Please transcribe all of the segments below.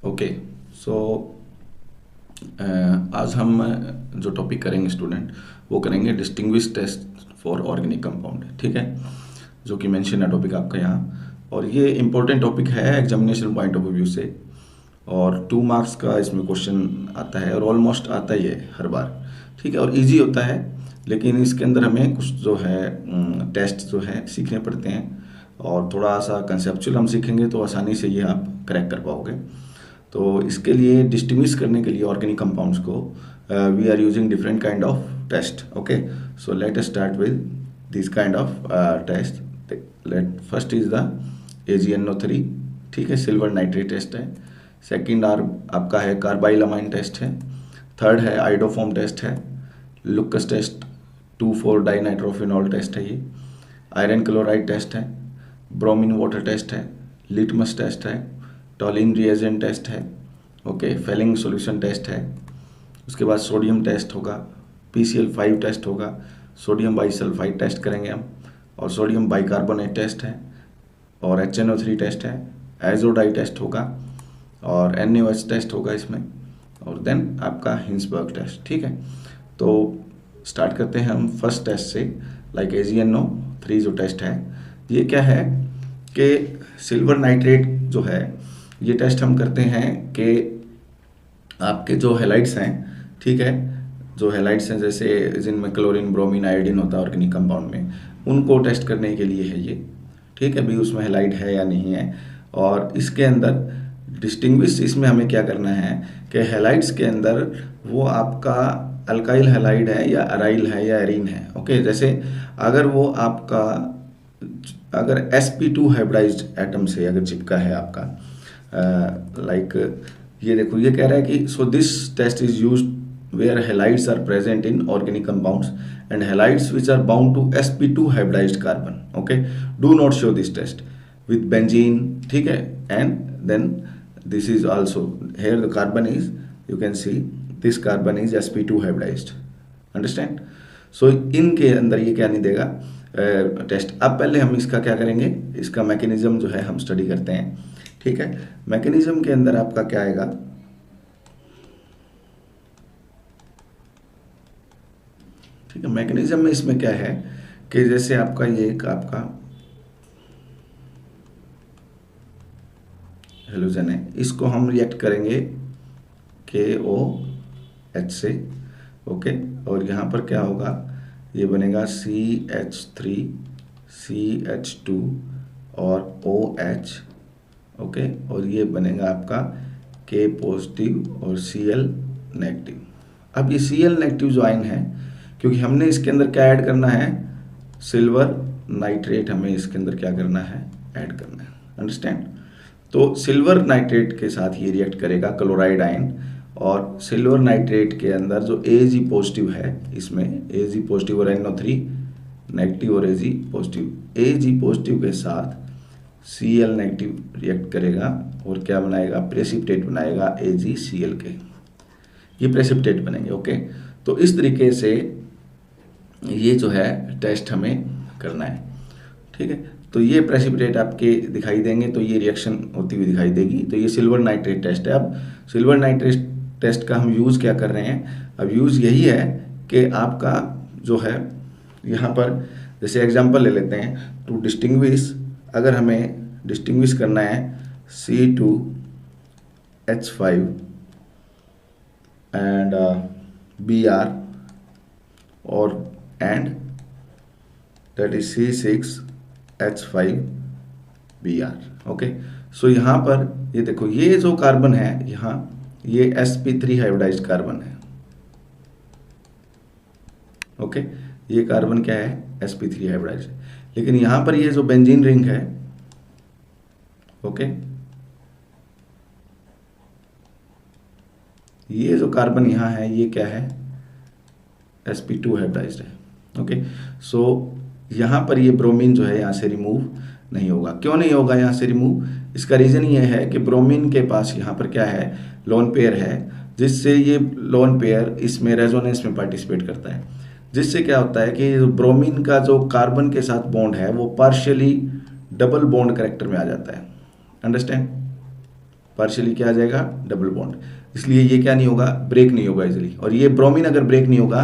Okay. सो आज हम जो टॉपिक करेंगे स्टूडेंट, वो करेंगे distinguish test for organic compound. ठीक है, जो कि मेंशन है टॉपिक आपका यहाँ, और ये इम्पोर्टेंट टॉपिक है एग्जामिनेशन पॉइंट ऑफ व्यू से, और 2 मार्क्स का इसमें क्वेश्चन आता है और ऑलमोस्ट आता ही है हर बार। ठीक है, और इजी होता है, लेकिन इसके अंदर हमें कुछ जो है टेस्ट जो है सीखने पड़ते हैं, और थोड़ा सा कंसेप्चुअल हम सीखेंगे तो आसानी से ये आप क्रैक कर पाओगे। तो इसके लिए डिस्टिंग्विश करने के लिए ऑर्गेनिक कंपाउंड्स को we are using different kind of test. Okay, so let us start with this kind of test. Let first is the AgNO3। ठीक है, सिल्वर नाइट्रेट टेस्ट है। सेकंड आपका है कार्बाइलामाइन टेस्ट है। थर्ड है iodoform test है। Lucas test 2,4 dinitrophenol test है ये। आयरन क्लोराइड टेस्ट है। ब्रोमीन वाटर टेस्ट है। लिटमस टेस्ट है। टॉलिन रिएजेंट टेस्ट है। ओके, फेलिंग सॉल्यूशन टेस्ट है। उसके बाद सोडियम टेस्ट होगा, PCl5 टेस्ट होगा, सोडियम बाइसल्फाइड टेस्ट करेंगे हम, और सोडियम बाइकार्बोनेट टेस्ट है, और HNO3 टेस्ट है, एजोडाई टेस्ट होगा, और NaOH टेस्ट होगा इसमें, और देन आपका हिंसबर्ग टेस्ट। ठीक है, तो स्टार्ट करते हैं हम फर्स्ट टेस्ट से। लाइक AgNO3 जो टेस्ट है, ये क्या है कि सिल्वर नाइट्रेट जो है, ये टेस्ट हम करते हैं कि आपके जो हेलाइड्स हैं, ठीक है, जो हेलाइड्स हैं जैसे जिनमें क्लोरीन, ब्रोमीन, आयोडीन होता है ऑर्गेनिक कंपाउंड में, उनको टेस्ट करने के लिए है ये। ठीक है, भी उसमें हेलाइड है या नहीं है। और इसके अंदर डिस्टिंग्विश इसमें हमें क्या करना है कि हेलाइड्स के अंदर वो आपका अल्काइल हेलाइड है या अराइल है या एरीन है। ओके, जैसे अगर वो आपका अगर sp2 हाइब्रिडाइज्ड एटम से अगर चिपका है आपका, लाइक ये देखो, ये कह रहा है कि so this test is used where halides are present in organic compounds and halides which are bound to sp2 hybridized carbon. Okay, do not show this test with benzene. ठीक है, and then this is also here the carbon is, you can see this carbon is sp2 hybridized. Understand? So इनके अंदर ये क्या नहीं देगा test. अब पहले हम इसका क्या करेंगे, इसका मैकेनिज्म जो है हम स्टडी करते हैं। ठीक है, मैकेनिज्म के अंदर आपका क्या आएगा, ठीक है, मैकेनिज्म में इसमें क्या है कि जैसे आपका ये एक आपका हेलोजन है, इसको हम रिएक्ट करेंगे KOH से। ओके, और यहाँ पर क्या होगा, ये बनेगा CH3 CH2 और OH। ओके, और ये बनेगा आपका K पॉजिटिव और Cl नेगेटिव। अब ये Cl नेगेटिव जो आयन है, क्योंकि हमने इसके अंदर क्या ऐड करना है, सिल्वर नाइट्रेट हमें इसके अंदर क्या करना है, ऐड करना है। अंडरस्टैंड? तो सिल्वर नाइट्रेट के साथ ये रिएक्ट करेगा क्लोराइड आयन, और सिल्वर नाइट्रेट के अंदर जो Ag पॉजिटिव है, इसमें Ag पॉजिटिव और NO3 नेगेटिव और Ag पॉजिटिव, Ag पॉजिटिव के साथ Cl नेगेटिव रिएक्ट करेगा और क्या बनाएगा, प्रेसिपिटेट बनाएगा AgCl के, ये प्रेसिपिटेट बनेंगे। ओके, तो इस तरीके से ये जो है टेस्ट हमें करना है। ठीक है, तो ये प्रेसिपिटेट आपके दिखाई देंगे, तो ये रिएक्शन होती हुई दिखाई देगी। तो ये सिल्वर नाइट्रेट टेस्ट है। अब सिल्वर नाइट्रेट टेस्ट का हम यूज़ क्या कर रहे हैं, अब यूज़ यही है कि आपका जो है यहाँ पर, जैसे एग्जांपल ले लेते हैं, टू डिस्टिंग्विश, अगर हमें डिस्टिंग्विश करना है C2H5 एंड Br और and that is C6H5Br। Okay, so यहाँ पर ये देखो, ये जो कार्बन है यहाँ, ये sp3 हाइब्रिडाइज्ड कार्बन है। ओके, ये कार्बन क्या है, sp3 हाइब्रिडाइज्ड। लेकिन यहाँ पर ये जो बेंजीन रिंग है, ओके, ये जो कार्बन यहाँ है, ये क्या है, sp2 हाइब्रिडाइज्ड है। ओके, सो यहाँ पर ये ब्रोमीन जो है यहाँ से रिमूव नहीं होगा। क्यों नहीं होगा यहाँ से रिमूव, इसका रीज़न ये है कि ब्रोमीन के पास यहाँ पर क्या है, लोन पेयर है, जिससे ये लोन पेयर इसमें रेजोनेंस में पार्टिसिपेट करता है, जिससे क्या होता है कि ब्रोमीन का जो कार्बन के साथ बॉन्ड है वो पार्शियली डबल बॉन्ड करेक्टर में आ जाता है। अंडरस्टैंड? पार्शियली क्या आ जाएगा, डबल बॉन्ड, इसलिए ये क्या नहीं होगा, ब्रेक नहीं होगा इजीली। और ये ब्रोमीन अगर ब्रेक नहीं होगा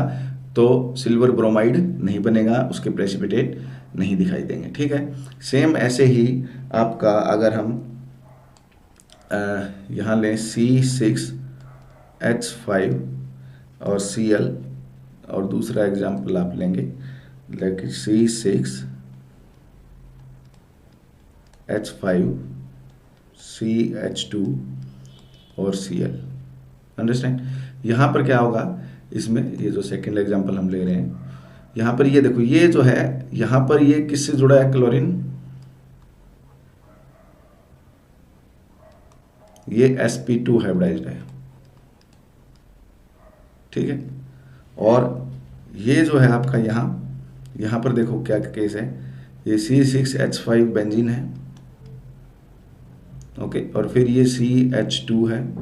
तो सिल्वर ब्रोमाइड नहीं बनेगा, उसके प्रेसिपिटेट नहीं दिखाई देंगे, ठीक है। सेम ऐसे ही आपका अगर हम यहाँ लें C6H5 और Cl, और दूसरा एग्जाम्पल आप लेंगे लाइक C6H5 CH2 और Cl, अंडरस्टैंड। यहाँ पर क्या होगा, इसमें ये जो सेकेंड एग्जाम्पल हम ले रहे हैं, यहाँ पर ये देखो, ये जो है यहाँ पर ये किससे जुड़ा है, क्लोरीन, ये sp2 हाइब्रिडाइज्ड है, ठीक है। और ये जो है आपका यहाँ पर देखो क्या केस है, ये C6H5 बेंजीन है, ओके, और फिर ये CH2 है,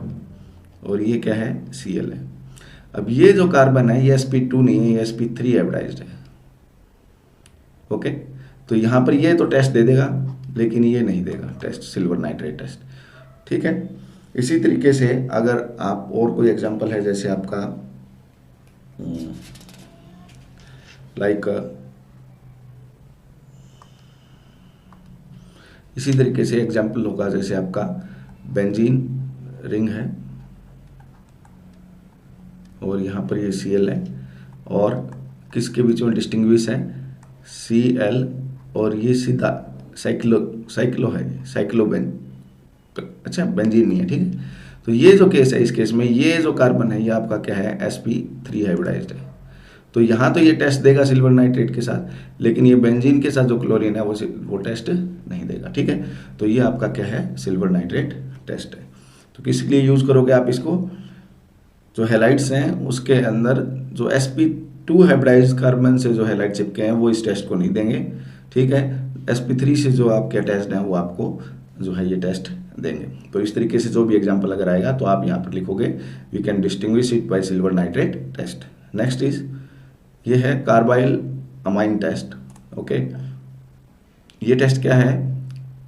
और ये क्या है, Cl है। अब ये जो कार्बन है ये sp2 नहीं है, ये sp3 हाइब्रिडाइज्ड है, ओके। तो यहाँ पर ये तो टेस्ट दे देगा, लेकिन ये नहीं देगा टेस्ट, सिल्वर नाइट्रेट टेस्ट, ठीक है। इसी तरीके से अगर आप और कोई एग्जांपल है, जैसे आपका लाइक इसी तरीके से एग्जांपल होगा, जैसे आपका बेंजीन रिंग है, और यहाँ पर ये Cl है, और किसके बीच में डिस्टिंग्विश है, Cl, और ये सीधा साइक्लो है, साइक्लोबेन, अच्छा बेंजीन नहीं है, ठीक है। तो ये जो केस है, इस केस में ये जो कार्बन है ये आपका क्या है, sp3 हाइब्रिडाइज्ड है। तो यहाँ तो ये टेस्ट देगा सिल्वर नाइट्रेट के साथ, लेकिन ये बेंजीन के साथ जो क्लोरीन है वो टेस्ट नहीं देगा, ठीक है। तो ये आपका क्या है, सिल्वर नाइट्रेट टेस्ट है। तो किस लिए यूज़ करोगे आप इसको, जो हेलाइड्स हैं उसके अंदर जो sp2 हाइब्रिडाइज्ड कार्बन से जो हेलाइड चिपके हैं वो इस टेस्ट को नहीं देंगे, ठीक है। sp3 से जो आपके टेस्ट हैं वो आपको जो है ये टेस्ट देंगे। तो इस तरीके से जो भी एग्जांपल अगर आएगा तो आप यहाँ पर लिखोगे, we can distinguish it by silver nitrate test. Next is, ये है कार्बाइल अमाइन टेस्ट, ओके। ये टेस्ट क्या है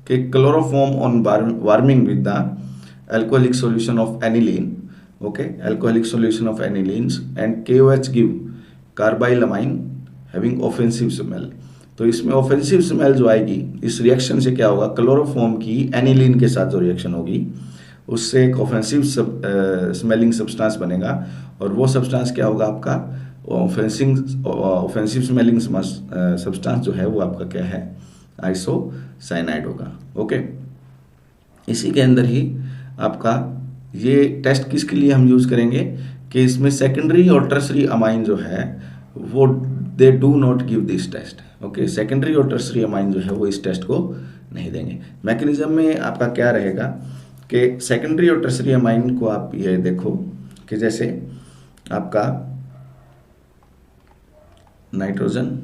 कि chloroform on warming with the alcoholic solution of aniline, okay, alcoholic solution of anilines and KOH give carbylamine having offensive smell। तो इसमें offensive smell जो आएगी इस रिएक्शन से क्या होगा, क्लोरोफॉर्म की एनिलीन के साथ जो रिएक्शन होगी उससे एक ऑफेंसिव स्मेलिंग सब्सटेंस बनेगा, और वो सब्सटेंस क्या होगा आपका, ऑफेंसिव स्मेलिंग सब्सटेंस जो है वो आपका क्या है, आइसोसाइनाइड होगा, ओके। इसी के अंदर ही आपका ये टेस्ट किसके लिए हम यूज़ करेंगे कि इसमें सेकेंडरी और टर्सरी अमाइन जो है वो they do not give this test, okay. Secondary और टर्सरी अमाइन जो है वो इस टेस्ट को नहीं देंगे। मैकेनिज्म में आपका क्या रहेगा कि सेकेंडरी और टर्सरी अमाइन को आप ये देखो कि जैसे आपका नाइट्रोजन,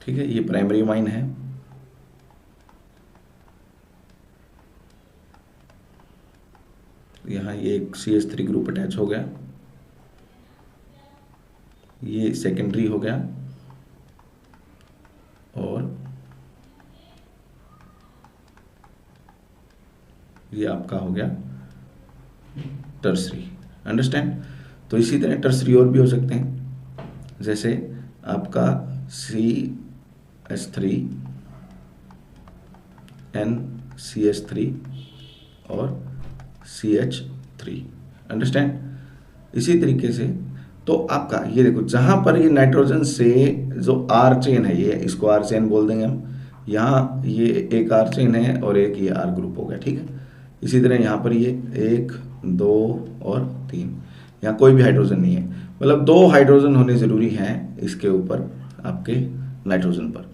ठीक है, ये प्राइमरी अमाइन है, यहाँ ये एक CH3 ग्रुप अटैच हो गया, ये सेकेंडरी हो गया, और ये आपका हो गया टर्सरी, अंडरस्टैंड। तो इसी तरह टर्सरी और भी हो सकते हैं, जैसे आपका CH3 NCH3 और CH3, अंडरस्टैंड। इसी तरीके से तो आपका ये देखो, जहाँ पर ये नाइट्रोजन से जो R चेन है, ये इसको R चेन बोल देंगे हम, यहाँ ये एक R चेन है और एक ये R ग्रुप हो गया, ठीक है। इसी तरह यहाँ पर ये 1 2 और 3, यहाँ कोई भी हाइड्रोजन नहीं है, मतलब 2 हाइड्रोजन होने ज़रूरी हैं इसके ऊपर आपके नाइट्रोजन पर।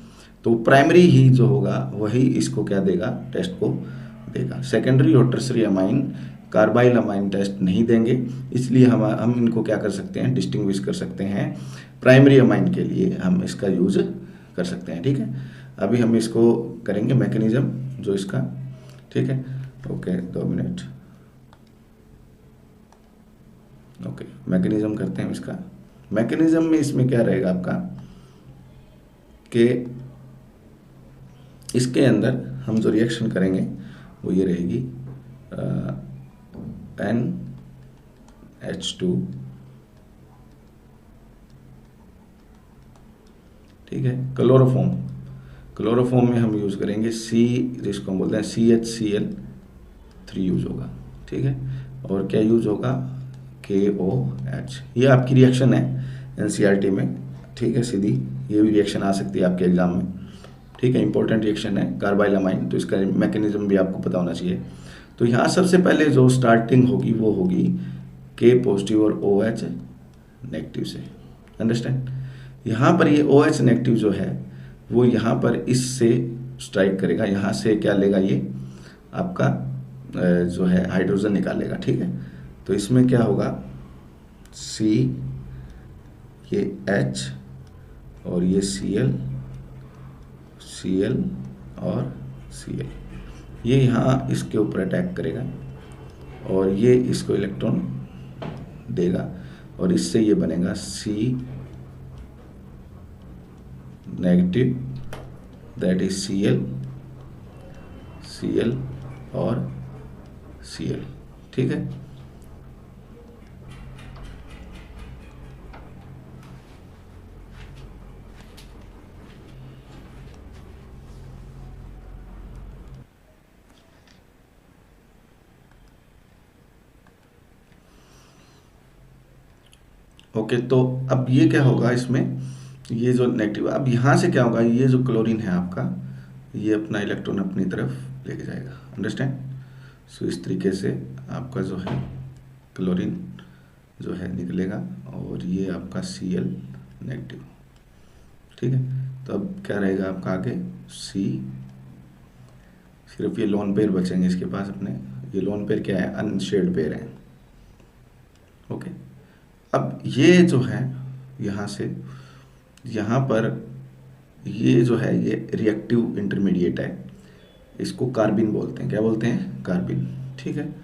तो प्राइमरी ही जो होगा वही इसको क्या देगा, टेस्ट को देगा। सेकेंडरी और tertiary amine carbyl amine test नहीं देंगे, इसलिए हम इनको क्या कर सकते हैं, डिस्टिंग्विश कर सकते हैं। प्राइमरी अमाइन के लिए हम इसका यूज कर सकते हैं, ठीक है। अभी हम इसको करेंगे मैकेनिज्म जो इसका, ठीक है, ओके 2 मिनट, ओके। मैकेनिज्म करते हैं इसका। मैकेनिज्म में इसमें क्या रहेगा आपका कि इसके अंदर हम जो रिएक्शन करेंगे वो ये रहेगी NH2, ठीक है। क्लोरोफॉर्म में हम यूज़ करेंगे जिसको हम बोलते हैं CHCl3 यूज होगा, ठीक है। और क्या यूज होगा, KOH। ये आपकी रिएक्शन है NCERT में, ठीक है। सीधी ये भी रिएक्शन आ सकती है आपके एग्जाम में, ठीक है। इंपॉर्टेंट रिएक्शन है कार्बाइलामाइन, तो इसका मैकेनिज्म भी आपको पता होना चाहिए। तो यहाँ सबसे पहले जो स्टार्टिंग होगी वो होगी K पॉजिटिव और OH नेगेटिव से, अंडरस्टैंड। यहाँ पर ये OH नेगेटिव जो है वो यहाँ पर इससे स्ट्राइक करेगा, यहाँ से क्या लेगा, ये आपका जो है हाइड्रोजन निकालेगा, ठीक है। तो इसमें क्या होगा, C, ये H और ये Cl और Cl, ये यहाँ इसके ऊपर अटैक करेगा और ये इसको इलेक्ट्रॉन देगा और इससे ये बनेगा C negative, that is Cl और Cl, ठीक है। ओके, तो अब ये क्या होगा इसमें, ये जो नेगेटिव, अब यहाँ से क्या होगा, ये जो क्लोरीन है आपका, ये अपना इलेक्ट्रॉन अपनी तरफ लेके जाएगा, अंडरस्टैंड। सो इस तरीके से आपका जो है क्लोरीन जो है निकलेगा और ये आपका Cl नेगेटिव, ठीक है। तो अब क्या रहेगा आपका आगे, C, सिर्फ ये लोन पेयर बचेंगे इसके पास अपने, ये लोन पेयर क्या है, अनशेड पेयर है, ओके। अब ये जो है यहाँ से यहाँ पर ये जो है ये रिएक्टिव इंटरमीडिएट है, इसको कार्बिन बोलते हैं, क्या बोलते हैं, कार्बिन, ठीक है।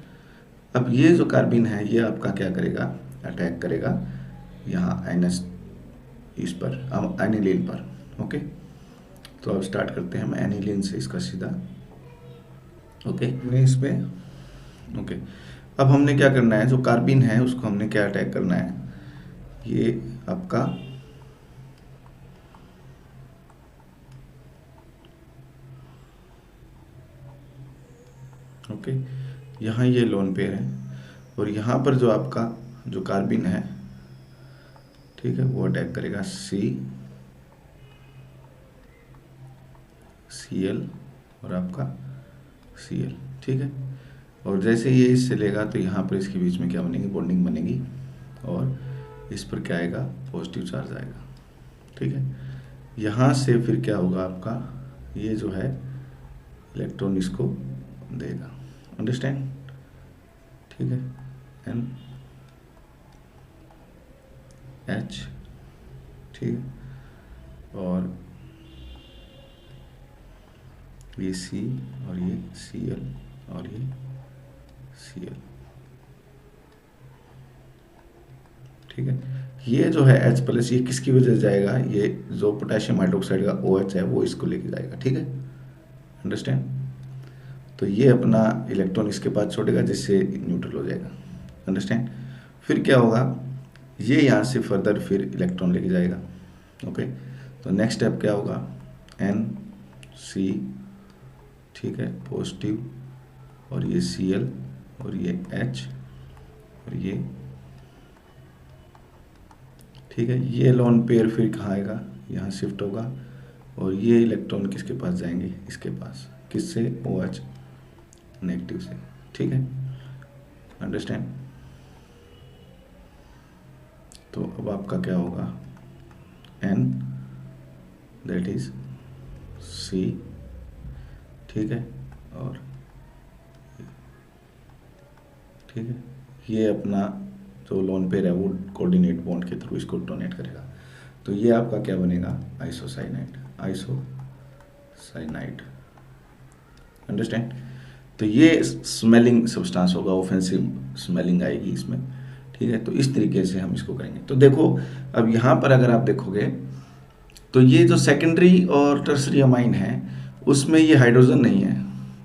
अब ये जो कार्बिन है ये आपका क्या करेगा, अटैक करेगा यहाँ NH इस पर, एनिलीन पर, ओके। तो अब स्टार्ट करते हैं हम एनिलीन से इसका सीधा, ओके। इस पे ओके। अब हमने क्या करना है, जो कार्बिन है उसको हमने क्या अटैक करना है, ये आपका ओके, यहाँ ये लोन पेयर है और यहाँ पर जो आपका जो कार्बिन है, ठीक है, वो अटैक करेगा Cl और आपका Cl, ठीक है। और जैसे ये इससे लेगा तो यहाँ पर इसके बीच में क्या बनेगी, बॉन्डिंग बनेगी और इस पर क्या आएगा, पॉजिटिव चार्ज आएगा, ठीक है। यहाँ से फिर क्या होगा आपका, ये जो है इलेक्ट्रॉन इसको देगा, अंडरस्टैंड, ठीक है। NH, ठीक, और ये C और ये Cl और ये Cl, ठीक है। ये जो है H+, ये किसकी वजह से जाएगा, ये जो पोटेशियम हाइड्रोक्साइड का OH है वो इसको लेके जाएगा, ठीक है, अंडरस्टैंड। तो ये अपना इलेक्ट्रॉन इसके पास छोड़ेगा जिससे न्यूट्रल हो जाएगा, अंडरस्टैंड। फिर क्या होगा, ये यहाँ से फर्दर फिर इलेक्ट्रॉन लेके जाएगा, ओके। तो नेक्स्ट स्टेप क्या होगा, NC, ठीक है, पॉजिटिव और ये Cl और ये H और ये, ठीक है। ये लोन पेयर फिर कहाँ आएगा, यहाँ शिफ्ट होगा और ये इलेक्ट्रॉन किसके पास जाएंगे, इसके पास, किससे, OH नेगेटिव से, ठीक है, अंडरस्टैंड। तो अब आपका क्या होगा, N, दैट इज C, ठीक है, और ठीक है, ये अपना जो लोन पेयर है वो कोऑर्डिनेट बॉन्ड के थ्रू इसको डोनेट करेगा। तो ये आपका क्या बनेगा, आइसोसाइनाइड, अंडरस्टैंड। तो ये स्मेलिंग सब्सटेंस होगा, ऑफेंसिव स्मेलिंग आएगी इसमें, ठीक है। तो इस तरीके से हम इसको करेंगे। तो देखो अब यहाँ पर अगर आप देखोगे तो ये जो सेकेंडरी और टर्सरी अमाइन है उसमें ये हाइड्रोजन नहीं है,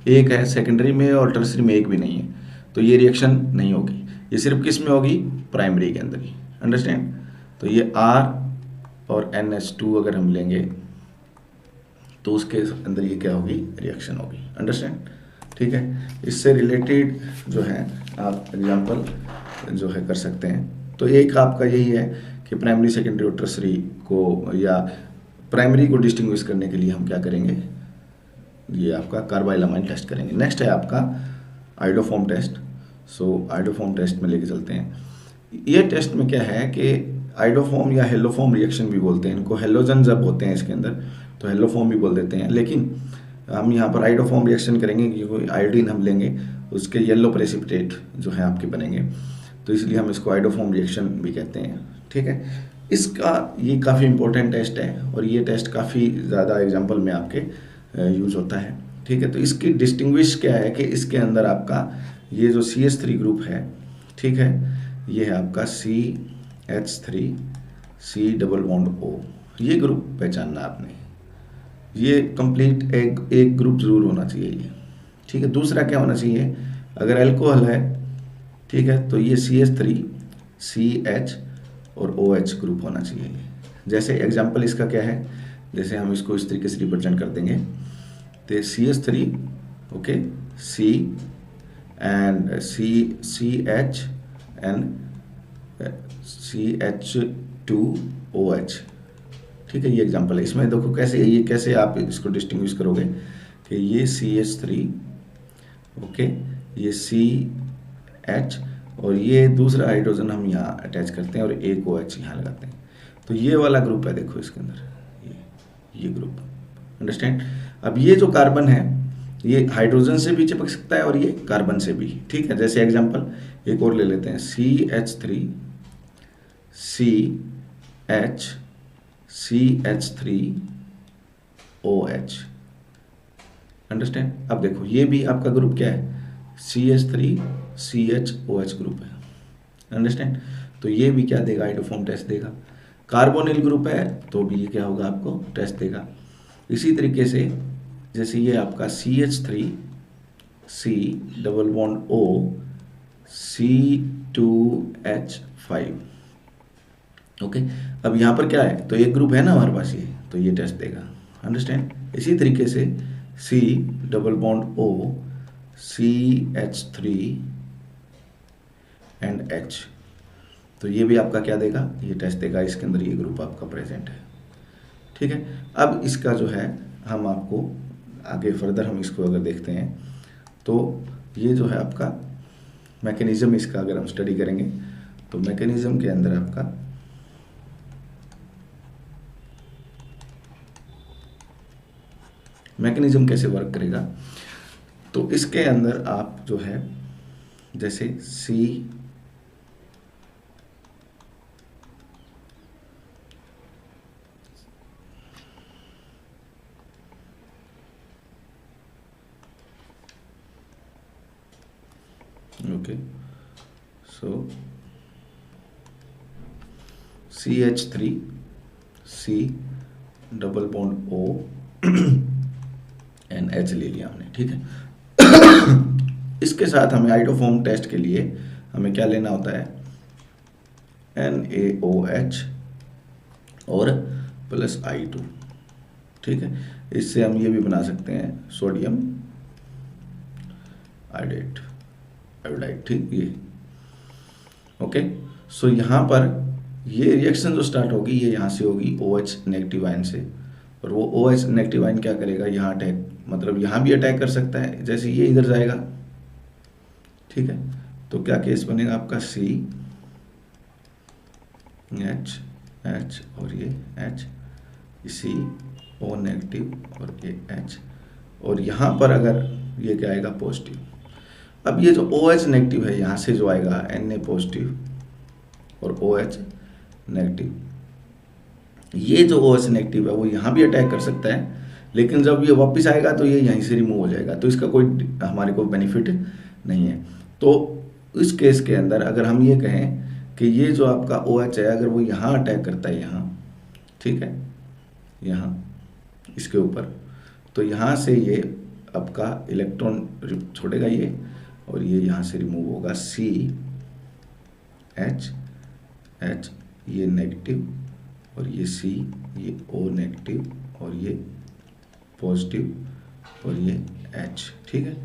एक है सेकेंडरी में और टर्सरी में एक भी नहीं है, तो ये रिएक्शन नहीं होगी। ये सिर्फ किस में होगी? प्राइमरी के अंदर ही। अंडरस्टैंड? तो ये R और NH2 अगर हम लेंगे तो उसके अंदर ये क्या होगी? रिएक्शन होगी। अंडरस्टैंड? ठीक है, इससे रिलेटेड जो है आप एग्जांपल जो है कर सकते हैं। तो एक आपका यही है कि प्राइमरी, सेकेंडरी और टर्सरी को, या प्राइमरी को डिस्टिंग्विश करने के लिए हम क्या करेंगे? ये आपका कार्बाइलामाइन टेस्ट करेंगे। नेक्स्ट है आपका आइडोफॉर्म टेस्ट। सो आइडोफॉर्म टेस्ट में लेके चलते हैं। ये टेस्ट में क्या है कि आइडोफॉर्म या हेलोफॉर्म रिएक्शन भी बोलते हैं इनको। हेलोजन जब होते हैं इसके अंदर तो हेलोफॉर्म भी बोल देते हैं, लेकिन हम यहाँ पर आइडोफॉर्म रिएक्शन करेंगे क्योंकि आयोडीन हम लेंगे, उसके येलो प्रेसिपिटेट जो है आपके बनेंगे, तो इसलिए हम इसको आइडोफॉर्म रिएक्शन भी कहते हैं। ठीक है, इसका ये काफ़ी इंपॉर्टेंट टेस्ट है और ये टेस्ट काफ़ी ज़्यादा एग्जाम्पल में आपके यूज़ होता है। ठीक है, तो इसकी डिस्टिंग्विश क्या है कि इसके अंदर आपका ये जो CH3 ग्रुप है, ठीक है, ये है आपका CH3 C double bond O, ये ग्रुप पहचानना आपने, ये कंप्लीट एक ग्रुप जरूर होना चाहिए ये। ठीक है, दूसरा क्या होना चाहिए? अगर अल्कोहल है, ठीक है, तो ये CH3 CH और OH ग्रुप होना चाहिए। जैसे एग्जाम्पल इसका क्या है, जैसे हम इसको इस तरीके से रिप्रेजेंट कर देंगे, तो CH3 okay C and CH and CH2OH। ठीक है, ये एग्जांपल है। इसमें देखो कैसे, ये कैसे आप इसको डिस्टिंग्विश करोगे कि ये CH3 ओके, ये CH और ये दूसरा हाइड्रोजन हम यहाँ अटैच करते हैं और एक OH यहाँ लगाते हैं, तो ये वाला ग्रुप है, देखो इसके अंदर ये ग्रुप। अंडरस्टैंड? अब ये जो कार्बन है ये हाइड्रोजन से भी चिपक सकता है और ये कार्बन से भी। ठीक है, जैसे एग्जांपल एक और ले लेते हैं, CH3 CH3OH। अंडरस्टैंड? अब देखो ये भी आपका ग्रुप क्या है? CH3CHOH ग्रुप है। अंडरस्टैंड? तो ये भी क्या देगा? आइडोफॉर्म टेस्ट देगा। कार्बोनिल ग्रुप है तो भी ये क्या होगा? आपको टेस्ट देगा। इसी तरीके से जैसे ये आपका CH3 C double bond O C2H5 okay. अब यहाँ पर क्या है? तो एक ग्रुप है ना हमारे पास ये, तो ये टेस्ट देगा। अंडरस्टैंड? इसी तरीके से C double bond O CH3 and H, तो ये भी आपका क्या देगा? ये टेस्ट देगा, इसके अंदर ये ग्रुप आपका प्रेजेंट है। ठीक है, अब इसका जो है हम आपको आगे फर्दर हम इसको अगर देखते हैं तो ये जो है आपका मैकेनिज्म, इसका अगर हम स्टडी करेंगे तो मैकेनिज्म के अंदर आपका मैकेनिज्म कैसे वर्क करेगा, तो इसके अंदर आप जो है जैसे C okay, so CH3 C double bond O and H ले लिया हमने। ठीक है, इसके साथ हमें आइडोफॉर्म टेस्ट के लिए हमें क्या लेना होता है? NaOH और प्लस I2। ठीक है, इससे हम ये भी बना सकते हैं सोडियम आयोडाइड। ठीक, ये ओके। सो यहाँ पर ये रिएक्शन जो स्टार्ट होगी ये यहाँ से होगी OH नेगेटिव आयन से, और वो OH नेगेटिव आयन क्या करेगा? यहाँ अटैक, मतलब यहाँ भी अटैक कर सकता है, जैसे ये इधर जाएगा। ठीक है, तो क्या केस बनेगा आपका? CH और ये H, CO नेगेटिव और ये H, और यहाँ पर अगर ये क्या आएगा? पॉजिटिव। अब ये जो OH नेगेटिव है यहाँ से जो आएगा Na पॉजिटिव और OH नेगेटिव, ये जो OH नेगेटिव है वो यहाँ भी अटैक कर सकता है, लेकिन जब ये वापस आएगा तो ये यहीं से रिमूव हो जाएगा, तो इसका कोई हमारे को बेनिफिट नहीं है। तो इस केस के अंदर अगर हम ये कहें कि ये जो आपका OH है अगर वो यहाँ अटैक करता है यहाँ, ठीक है, यहाँ इसके ऊपर, तो यहाँ से ये आपका इलेक्ट्रॉन छोड़ेगा ये, और ये यहाँ से रिमूव होगा सी एच एच, ये नेगेटिव, और ये सी, ये ओ नेगेटिव, और ये पॉजिटिव, और ये एच। ठीक है,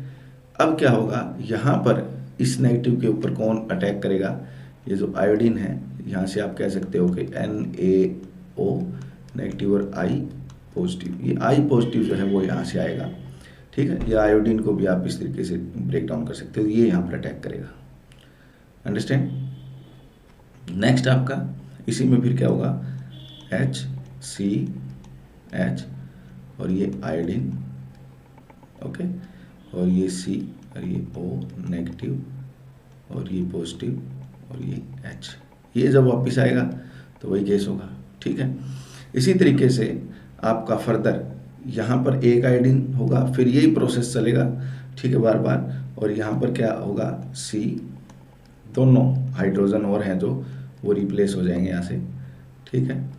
अब क्या होगा, यहाँ पर इस नेगेटिव के ऊपर कौन अटैक करेगा, ये जो आयोडीन है, यहाँ से आप कह सकते हो कि NaO नेगेटिव और I पॉजिटिव। ये I पॉजिटिव जो है वो यहाँ से आएगा। ठीक है, ये आयोडीन को भी आप इस तरीके से ब्रेक डाउन कर सकते हो, ये यहाँ पर अटैक करेगा। अंडरस्टैंड। नेक्स्ट आपका इसी में फिर क्या होगा, HCH, और ये आयोडीन, ओके, और ये C, और ये O नेगेटिव, और ये पॉजिटिव, और ये H। ये जब वापस आएगा तो वही केस होगा। ठीक है, इसी तरीके से आपका फर्दर यहाँ पर एक आयोडीन होगा, फिर यही प्रोसेस चलेगा। ठीक है, बार बार, और यहाँ पर क्या होगा, C, दोनों हाइड्रोजन और हैं जो वो रिप्लेस हो जाएंगे यहाँ से। ठीक है,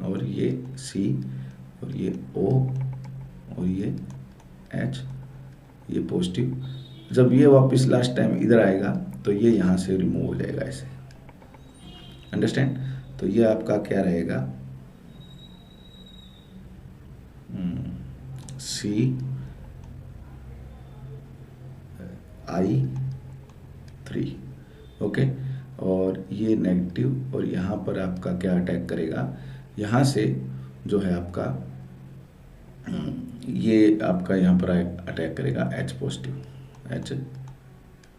और ये C, और ये O, और ये H, ये पॉजिटिव। जब ये वापस लास्ट टाइम इधर आएगा तो ये यहाँ से रिमूव हो जाएगा ऐसे। अंडरस्टैंड। तो ये आपका क्या रहेगा, CI3, ओके, और ये नेगेटिव, और यहाँ पर आपका क्या अटैक करेगा, यहाँ से जो है आपका ये आपका यहाँ पर अटैक करेगा H पॉजिटिव, H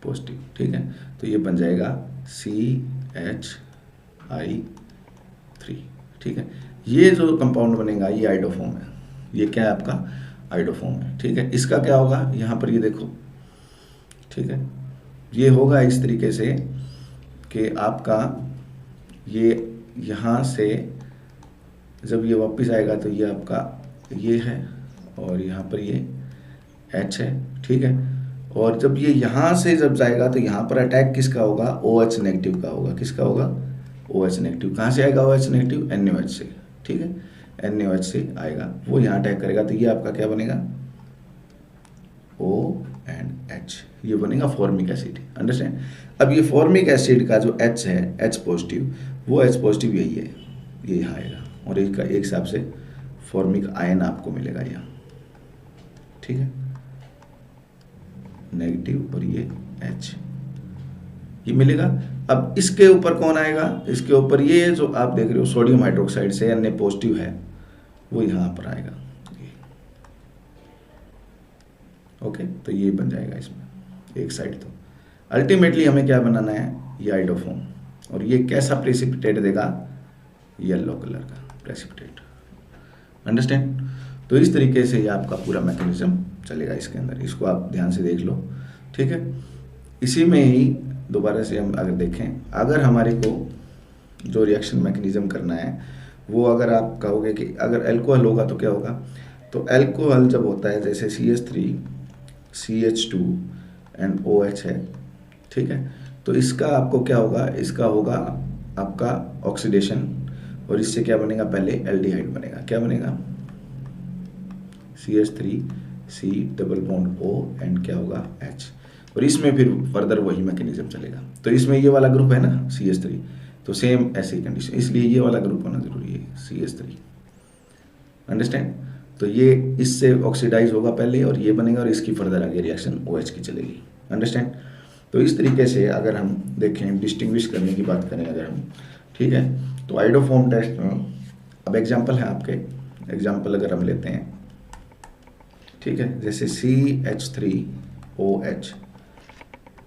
पॉजिटिव। ठीक है, तो ये बन जाएगा CHI3। ठीक है, ये जो कंपाउंड बनेगा ये आइडोफॉर्म है, ये क्या है आपका आइडोफॉर्म है। ठीक है, इसका क्या होगा, यहाँ पर ये देखो। ठीक है, ये होगा इस तरीके से कि आपका ये यहाँ से जब ये वापस आएगा तो ये आपका ये है, और यहाँ पर ये H है। ठीक है, और जब ये यहाँ से जब जाएगा तो यहाँ पर अटैक किसका होगा, OH नेगेटिव का होगा। किसका होगा, OH नेगेटिव। कहाँ से आएगा OH नेगेटिव, NaOH से। ठीक है, NaOH से आएगा, वो यहाँ अटैक करेगा, तो ये आपका क्या बनेगा, OH, ये बनेगा फॉर्मिक एसिड। अंडरस्टैंड। अब ये फॉर्मिक एसिड का जो H है, H पॉजिटिव, वो H पॉजिटिव यही है, ये यहाँ आएगा, और इसका एक हिसाब से फॉर्मिक आयन आपको मिलेगा यहाँ। ठीक है, नेगेटिव, और ये H, ये मिलेगा। अब इसके ऊपर कौन आएगा, इसके ऊपर ये जो आप देख रहे हो सोडियम हाइड्रोक्साइड से Na पॉजिटिव है, वो यहाँ पर आएगा। ओके, तो ये बन जाएगा इसमें एक साइड। तो अल्टीमेटली हमें क्या बनाना है, ये आइडोफॉर्म, और ये कैसा प्रेसिपिटेट देगा, येलो कलर का प्रेसिपिटेट। अंडरस्टैंड। तो इस तरीके से ये आपका पूरा मैकेनिज्म चलेगा इसके अंदर, इसको आप ध्यान से देख लो। ठीक है, इसी में ही दोबारा से हम अगर देखें, अगर हमारे को जो रिएक्शन मैकेनिज्म करना है वो अगर आप कहोगे कि अगर अल्कोहल होगा तो क्या होगा, तो अल्कोहल जब होता है जैसे CH3 CH2 एंड OH है। ठीक है, तो इसका आपको क्या होगा, इसका होगा आपका ऑक्सीडेशन, और इससे क्या बनेगा, पहले एल्डिहाइड बनेगा। क्या बनेगा, CH3 C double bond O and क्या होगा H, और इसमें फिर फर्दर वही मैकेनिज्म चलेगा। तो इसमें ये वाला ग्रुप है ना CH3, तो सेम ऐसी कंडीशन, इसलिए ये वाला ग्रुप होना जरूरी है CH3। अंडरस्टैंड। तो ये इससे ऑक्सीडाइज होगा पहले, और ये बनेगा, और इसकी फर्दर आगे रिएक्शन OH की चलेगी। अंडरस्टैंड। तो इस तरीके से अगर हम देखें, डिस्टिंग्विश करने की बात करें अगर हम, ठीक है, तो आइडोफॉर्म टेस्ट में अब एग्जाम्पल है आपके, एग्जाम्पल अगर हम लेते हैं, ठीक है, जैसे CH3OH,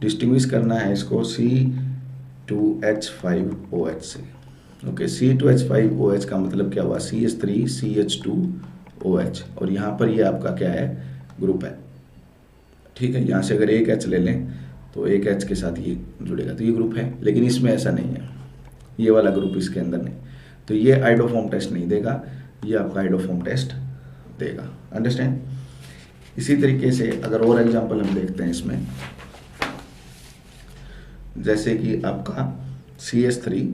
डिस्टिंग्विश करना है इसको C2H5OH से। ओके, C2H5OH का मतलब क्या हुआ, CH3CH2OH, और यहाँ पर ये आपका क्या है, ग्रुप है। ठीक है, यहाँ से अगर एक H ले लें तो एक H के साथ ये जुड़ेगा, तो ये ग्रुप है, लेकिन इसमें ऐसा नहीं है, ये वाला ग्रुप इसके अंदर नहीं, तो ये आइडोफॉर्म टेस्ट नहीं देगा, ये आपका आइडोफॉर्म टेस्ट देगा। अंडरस्टैंड। इसी तरीके से अगर और एग्जांपल हम देखते हैं इसमें, जैसे कि आपका CH3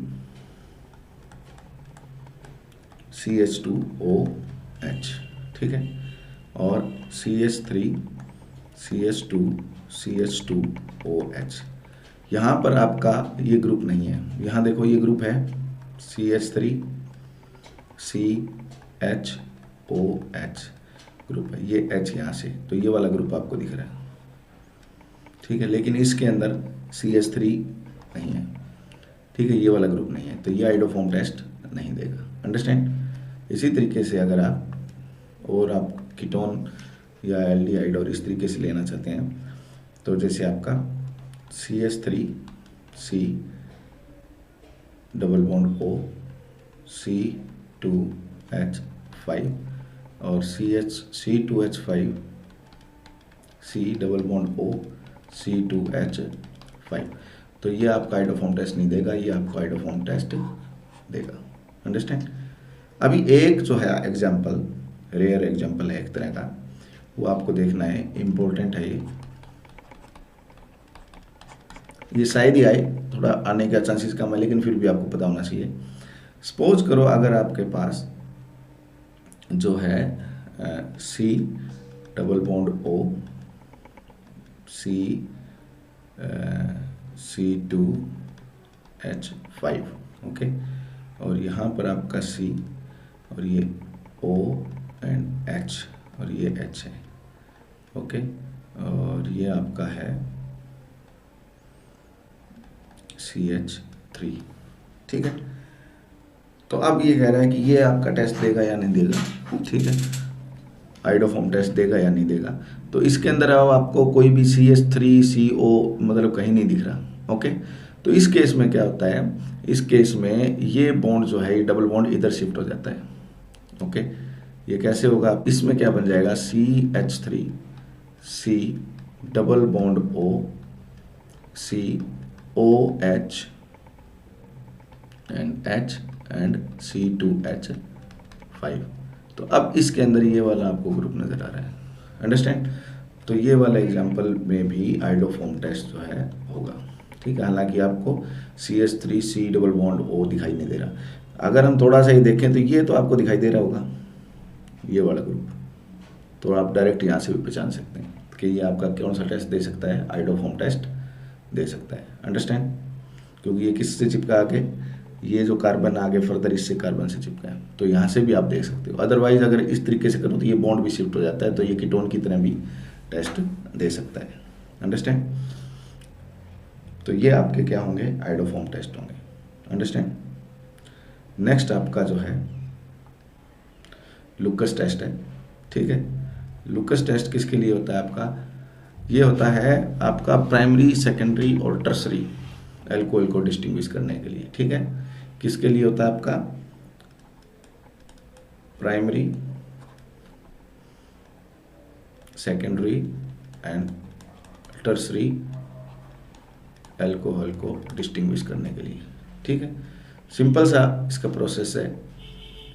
CH2OH, ठीक है, और CH3 CH2 CH2OH। यहाँ पर आपका ये ग्रुप नहीं है, यहाँ देखो ये ग्रुप है CH3 CHOH ग्रुप है, ये H यहाँ से, तो ये वाला ग्रुप आपको दिख रहा है, ठीक है। लेकिन इसके अंदर CH3 नहीं है, ठीक है, ये वाला ग्रुप नहीं है, तो ये आइडोफॉर्म टेस्ट नहीं देगा। अंडरस्टैंड। इसी तरीके से अगर आप कीटोन या एल्डिहाइड और इस तरीके से लेना चाहते हैं, तो जैसे आपका CH3C double bond O C2H5 और C2H5 C double bond O C2H5, तो ये आपका आइडोफॉर्म टेस्ट नहीं देगा, ये आपको आइडोफॉर्म टेस्ट देगा। अंडरस्टैंड। अभी एक जो है एग्जाम्पल, रेयर एग्जाम्पल है एक तरह का, वो आपको देखना है, इम्पोर्टेंट है ये शायद ही आए, थोड़ा आने का चांसेस कम है, लेकिन फिर भी आपको पता होना चाहिए। सपोज करो अगर आपके पास जो है C double bond O C2H5, okay, और यहाँ पर आपका C और ये O एंड H और ये H है, ओके, और ये आपका है CH3, ठीक है। तो अब ये कह रहा है कि ये आपका टेस्ट देगा या नहीं देगा, ठीक है, आइडोफॉर्म टेस्ट देगा या नहीं देगा। तो इसके अंदर अब आपको कोई भी CH3CO मतलब कहीं नहीं दिख रहा, ओके। तो इस केस में क्या होता है, इस केस में ये बॉन्ड जो है, ये डबल बॉन्ड इधर शिफ्ट हो जाता है, ओके। ये कैसे होगा, इसमें क्या बन जाएगा, CH3C double bond O COH and H and C2H5। तो अब इसके अंदर ये वाला आपको ग्रुप नज़र आ रहा है। अंडरस्टैंड। तो ये वाला एग्जांपल में भी आइडोफॉर्म टेस्ट जो है होगा, ठीक है। हालांकि आपको CH3C डबल बॉन्ड O दिखाई नहीं दे रहा। अगर हम थोड़ा सा ही देखें तो ये तो आपको दिखाई दे रहा होगा, ये वाला ग्रुप, तो आप डायरेक्ट यहाँ से भी पहचान सकते हैं कि ये आपका कौन सा टेस्ट दे सकता है, आइडोफॉर्म टेस्ट दे सकता है। अंडरस्टैंड। क्योंकि ये किससे चिपका के, ये जो कार्बन आगे फर्दर इससे कार्बन से चिपका है, तो यहाँ से भी आप देख सकते हो। अदरवाइज अगर इस तरीके से करो तो ये बॉन्ड भी शिफ्ट हो जाता है, तो ये कीटोन की तरह भी टेस्ट दे सकता है। अंडरस्टैंड। तो ये आपके क्या होंगे, आइडोफॉर्म टेस्ट होंगे। अंडरस्टैंड। नेक्स्ट आपका जो है लुकस टेस्ट है, ठीक है। लुकस टेस्ट किसके लिए होता है आपका, ये होता है आपका प्राइमरी, सेकेंडरी और टर्सरी अल्कोहल को डिस्टिंग्विश करने के लिए, ठीक है। किसके लिए होता है आपका, primary, secondary and tertiary alcohol को डिस्टिंग्विश करने के लिए, ठीक है। सिंपल सा इसका प्रोसेस है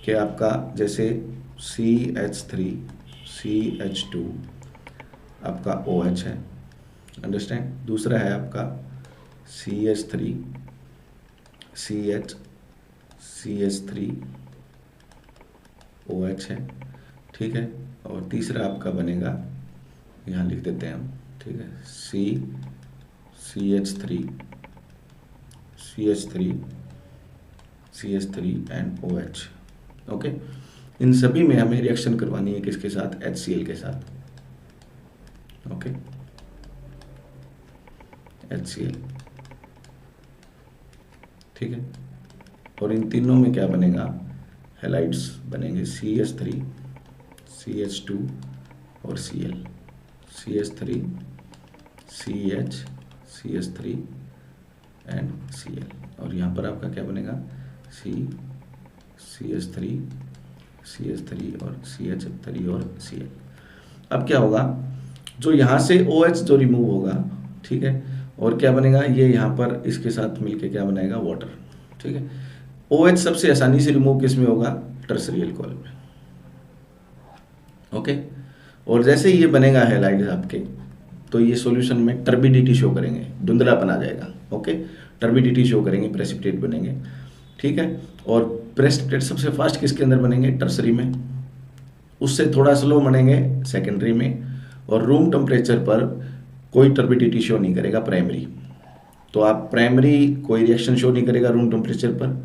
कि आपका जैसे CH3 CH2 आपका OH है, अंडरस्टैंड। दूसरा है आपका CH3 CH3 OH है, ठीक है। और तीसरा आपका बनेगा, यहाँ लिख देते हैं हम, ठीक है, CH3 एंड OH, ओके। इन सभी में हमें रिएक्शन करवानी है किसके साथ, HCl के साथ, ओके, HCl, ठीक है। और इन तीनों में क्या बनेगा, हैलाइड्स बनेंगे, CH3 CH2 और Cl, CH3 CH CH3 and Cl। और यहाँ पर आपका क्या बनेगा, CH3 और CH3 और Cl। अब क्या होगा, जो यहाँ से OH जो रिमूव होगा, ठीक है, और क्या बनेगा, ये यहाँ पर इसके साथ मिलके क्या बनाएगा, वाटर, ठीक है। OH सबसे आसानी से रिमूव किस में होगा, टर्सरी अल्कोहल में, ओके। और जैसे ये बनेगा हैलाइड आपके, तो ये सॉल्यूशन में टर्बिडिटी शो करेंगे, धुंधलापन आ जाएगा, ओके, टर्बिडिटी शो करेंगे, प्रेसिपिटेट बनेंगे, ठीक है। और प्रेसिपिटेट सबसे फास्ट किसके अंदर बनेंगे, टर्सरी में, उससे थोड़ा स्लो बनेंगे सेकेंडरी में, और रूम टेम्परेचर पर कोई टर्बिडिटी शो नहीं करेगा प्राइमरी। तो आप प्राइमरी कोई रिएक्शन शो नहीं करेगा रूम टेम्परेचर पर,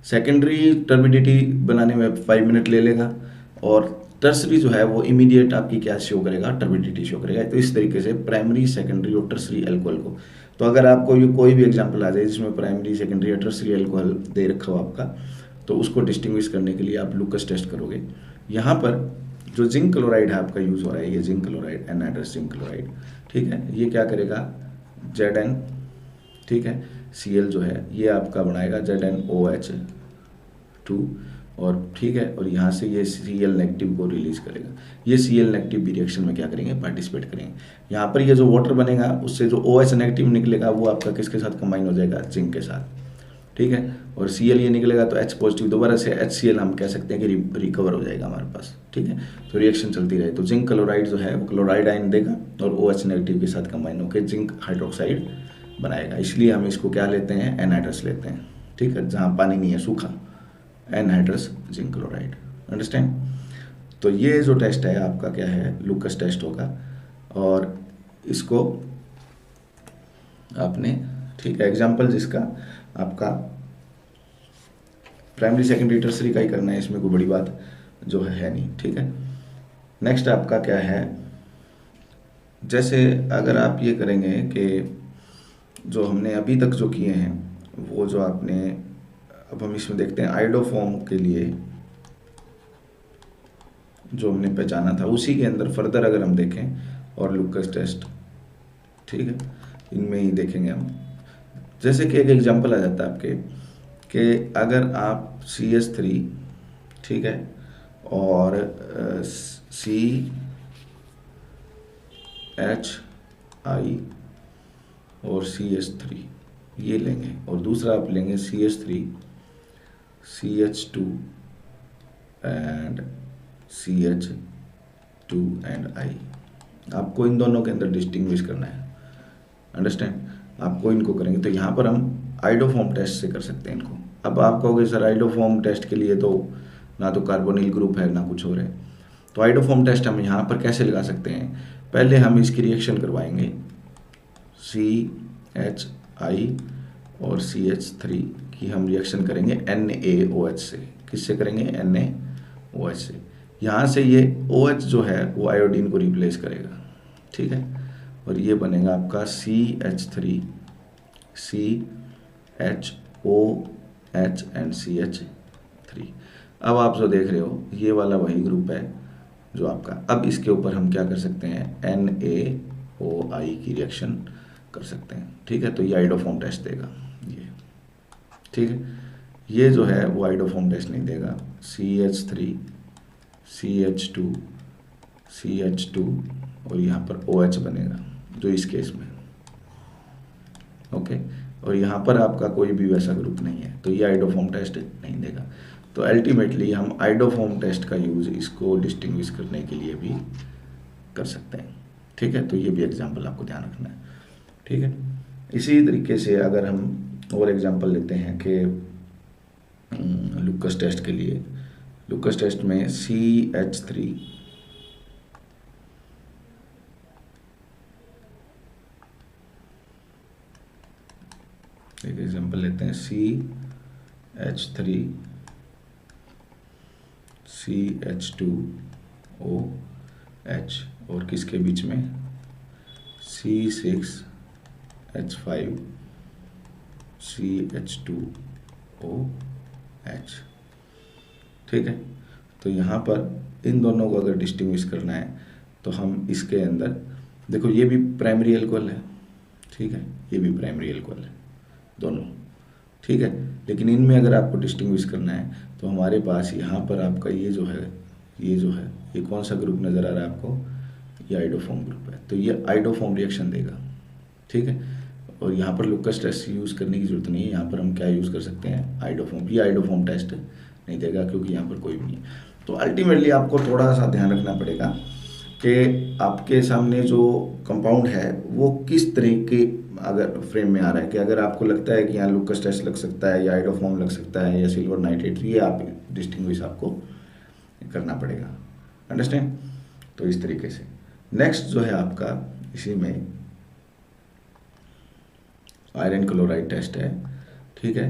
सेकेंडरी टर्बिडिटी बनाने में 5 मिनट ले लेगा, और टर्सरी जो है वो इमीडिएट आपकी क्या शो करेगा, टर्बिडिटी शो करेगा। तो इस तरीके से प्राइमरी, सेकेंडरी और टर्सरी अल्कोहल को, तो अगर आपको ये कोई भी एग्जांपल आ जाए जिसमें प्राइमरी, सेकेंडरी या टर्सरी अल्कोहल दे रखा हो आपका, तो उसको डिस्टिंग्विश करने के लिए आप लुकस टेस्ट करोगे। यहाँ पर जो जिंक क्लोराइड है आपका यूज़ हो रहा है, ये zinc chloride, anhydrous zinc chloride, ठीक है, ये क्या करेगा, Zn, ठीक है, Cl जो है ये आपका बनाएगा ZnOH2, और ठीक है, और यहाँ से ये Cl नेगेटिव को रिलीज करेगा। ये Cl नेगेटिव भी रिएक्शन में क्या करेंगे, पार्टिसिपेट करेंगे। यहाँ पर ये जो वाटर बनेगा उससे जो OH नेगेटिव निकलेगा वो आपका किसके साथ कंबाइन हो जाएगा, जिंक के साथ, ठीक है, और Cl ये निकलेगा तो H पॉजिटिव, दोबारा से HCl हम कह सकते हैं कि रिकवर हो जाएगा हमारे पास, ठीक है। तो रिएक्शन चलती रहे, तो जिंक क्लोराइड जो है वो क्लोराइड आयन देगा और OH नेगेटिव के साथ कंबाइन होकर जिंक हाइड्रोक्साइड बनाएगा। इसलिए हम इसको क्या लेते हैं, एनहाइड्रस लेते हैं, ठीक है, जहाँ पानी नहीं है, सूखा, एनहाइड्रस जिंक क्लोराइड, अंडरस्टैंड। तो ये जो टेस्ट है आपका क्या है, लुकस टेस्ट होगा, और इसको आपने, ठीक है, एग्जाम्पल जिसका आपका प्राइमरी, सेकेंडरी, टर्सरी का ही करना है, इसमें कोई बड़ी बात जो है नहीं, ठीक है। नेक्स्ट आपका क्या है, जैसे अगर आप ये करेंगे कि जो हमने अभी तक जो किए हैं वो जो आपने, अब हम इसमें देखते हैं आइडोफॉर्म के लिए जो हमने पहचाना था उसी के अंदर फर्दर अगर हम देखें, और लुकस टेस्ट, ठीक है, इनमें ही देखेंगे हम। जैसे कि एक एग्जांपल आ जाता है आपके कि अगर आप CH3, ठीक है, और CHI और CH3 ये लेंगे, और दूसरा आप लेंगे CH3, CH2 and CH2 and I। आपको इन दोनों के अंदर डिस्टिंग्विश करना है, अंडरस्टैंड, आपको इनको करेंगे। तो यहाँ पर हम आइडोफॉर्म टेस्ट से कर सकते हैं इनको। अब आप कहोगे सर आइडोफॉर्म टेस्ट के लिए तो ना तो कार्बोनिल ग्रुप है ना कुछ और है, तो आइडोफॉर्म टेस्ट हम यहाँ पर कैसे लगा सकते हैं, पहले हम इसकी रिएक्शन करवाएंगे CHI और CH3 की हम रिएक्शन करेंगे NaOH से। किससे करेंगे, NaOH से। यहाँ से ये OH जो है वो आयोडीन को रिप्लेस करेगा, ठीक है, और ये बनेगा आपका CH3, CHOH एंड CH3। अब आप जो देख रहे हो ये वाला वही ग्रुप है जो आपका, अब इसके ऊपर हम क्या कर सकते हैं, NaOI की रिएक्शन कर सकते हैं, ठीक है। तो ये आइडोफॉर्म टेस्ट देगा ये, ठीक है, ये जो है वो आइडोफॉर्म टेस्ट नहीं देगा। CH3, CH2, CH2 और यहाँ पर OH बनेगा जो इस केस में, ओके, और यहाँ पर आपका कोई भी वैसा ग्रुप नहीं है, तो ये आइडोफॉर्म टेस्ट नहीं देगा। तो अल्टीमेटली हम आइडोफॉर्म टेस्ट का यूज़ इसको डिस्टिंग्विश करने के लिए भी कर सकते हैं, ठीक है। तो ये भी एग्जांपल आपको ध्यान रखना है, ठीक है। इसी तरीके से अगर हम और एग्जांपल लेते हैं कि लुकस टेस्ट के लिए, लुकस टेस्ट में CH3, एक एग्जांपल लेते हैं CH3, CH2OH और किसके बीच में C6H5 CH2OH, ठीक है। तो यहाँ पर इन दोनों को अगर डिस्टिंग्विश करना है तो हम इसके अंदर देखो, ये भी प्राइमरी अल्कोहल है, ठीक है, ये भी प्राइमरी अल्कोहल है दोनों, ठीक है, लेकिन इनमें अगर आपको डिस्टिंग्विश करना है तो हमारे पास यहाँ पर आपका ये जो है ये कौन सा ग्रुप नज़र आ रहा है आपको, ये आइडोफॉर्म ग्रुप है, तो ये आइडोफॉर्म रिएक्शन देगा, ठीक है। और यहाँ पर लुकस टेस्ट यूज़ करने की जरूरत नहीं है, यहाँ पर हम क्या यूज़ कर सकते हैं, आइडोफॉर्म। ये आइडोफॉर्म टेस्ट नहीं देगा क्योंकि यहाँ पर कोई भी नहीं है। तो अल्टीमेटली आपको थोड़ा सा ध्यान रखना पड़ेगा कि आपके सामने जो कंपाउंड है वो किस तरह के अगर फ्रेम में आ रहा है, कि अगर आपको लगता है कि यहाँ लुकस टेस्ट लग सकता है या आइडोफॉर्म लग सकता है या सिल्वर नाइट्रेट, ये आप डिस्टिंग्विश आपको करना पड़ेगा, अंडरस्टैंड। तो इस तरीके से नेक्स्ट जो है आपका इसी में आयरन क्लोराइड टेस्ट है, ठीक है,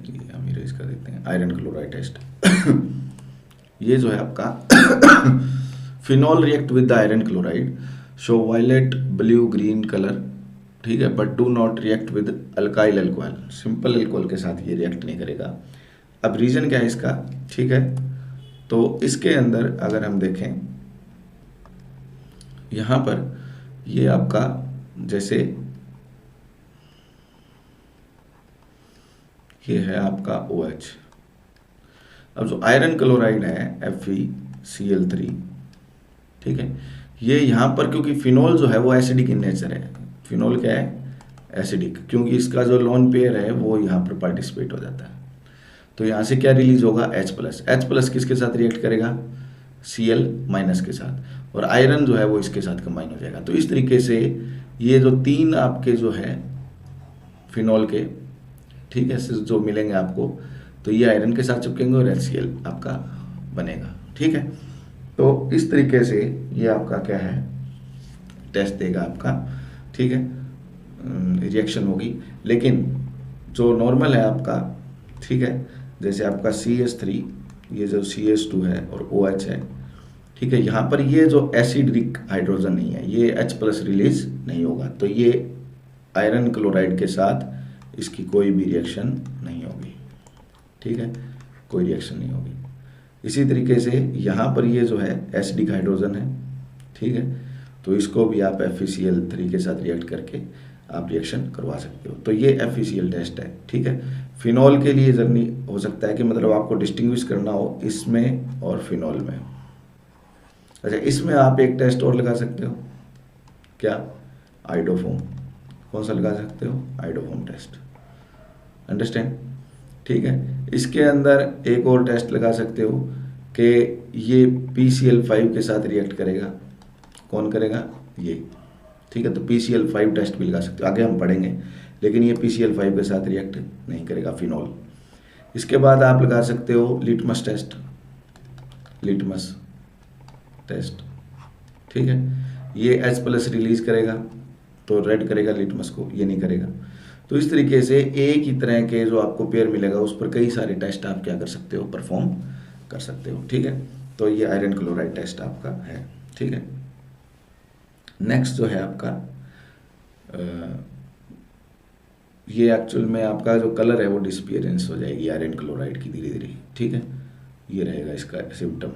ये हम इरेज कर देते हैं, आयरन क्लोराइड टेस्ट। ये जो है आपका phenol react with the iron chloride show violet blue green colour, ठीक है, but do not react with alkyl alcohol, simple alcohol के साथ ये रिएक्ट नहीं करेगा। अब रीजन क्या है इसका, ठीक है, तो इसके अंदर अगर हम देखें यहाँ पर ये आपका जैसे ये है आपका OH। अब जो आयरन क्लोराइड है FeCl3, ठीक है, ये यहाँ पर क्योंकि फिनोल जो है वो एसिडिक इन नेचर है, फिनोल क्या है, एसिडिक, क्योंकि इसका जो लोन पेयर है वो यहाँ पर पार्टिसिपेट हो जाता है। तो यहाँ से क्या रिलीज होगा, H+ किसके साथ रिएक्ट करेगा, Cl- के साथ, और आयरन जो है वो इसके साथ कंबाइन हो जाएगा। तो इस तरीके से ये जो तीन आपके जो है फिनोल के, ठीक है, जो मिलेंगे आपको, तो ये आयरन के साथ चिपकेंगे और HCl आपका बनेगा, ठीक है। तो इस तरीके से ये आपका क्या है, टेस्ट देगा आपका, ठीक है, रिएक्शन होगी। लेकिन जो नॉर्मल है आपका, ठीक है, जैसे आपका CH3, ये जो CH2 है और OH है, ठीक है, यहाँ पर ये जो एसिडिक हाइड्रोजन नहीं है, ये H+ रिलीज नहीं होगा, तो ये आयरन क्लोराइड के साथ इसकी कोई भी रिएक्शन नहीं होगी, ठीक है, कोई रिएक्शन नहीं होगी। इसी तरीके से यहाँ पर ये जो है एसिडिक हाइड्रोजन है, ठीक है, तो इसको भी आप FeCl3 के साथ रिएक्ट करके आप रिएक्शन करवा सकते हो। तो ये FeCl टेस्ट है, ठीक है। फिनॉल के लिए जर्नी हो सकता है कि मतलब आपको डिस्टिंग्विश करना हो इसमें और फिनॉल में। अच्छा, इसमें आप एक टेस्ट और लगा सकते हो, क्या, आइडोफोम। कौन सा लगा सकते हो, आइडोफोम टेस्ट, अंडरस्टैंड, ठीक है। इसके अंदर एक और टेस्ट लगा सकते हो कि ये PCl5 के साथ रिएक्ट करेगा, कौन करेगा, ये, ठीक है, तो PCl5 टेस्ट भी लगा सकते हो, आगे हम पढ़ेंगे, लेकिन ये PCl5 के साथ रिएक्ट नहीं करेगा फिनॉल। इसके बाद आप लगा सकते हो लिटमस टेस्ट, लिटमस टेस्ट, ठीक है, ये H+ रिलीज करेगा तो रेड करेगा लिटमस को, ये नहीं करेगा। तो इस तरीके से एक ही तरह के जो आपको पेयर मिलेगा उस पर कई सारे टेस्ट आप क्या कर सकते हो, परफॉर्म कर सकते हो, ठीक है। तो ये आयरन क्लोराइड टेस्ट आपका है, ठीक है। नेक्स्ट जो है आपका ये एक्चुअल में आपका जो कलर है वो डिसअपीयरेंस हो जाएगी आयरन क्लोराइड की धीरे धीरे, ठीक है, ये रहेगा इसका सिम्टम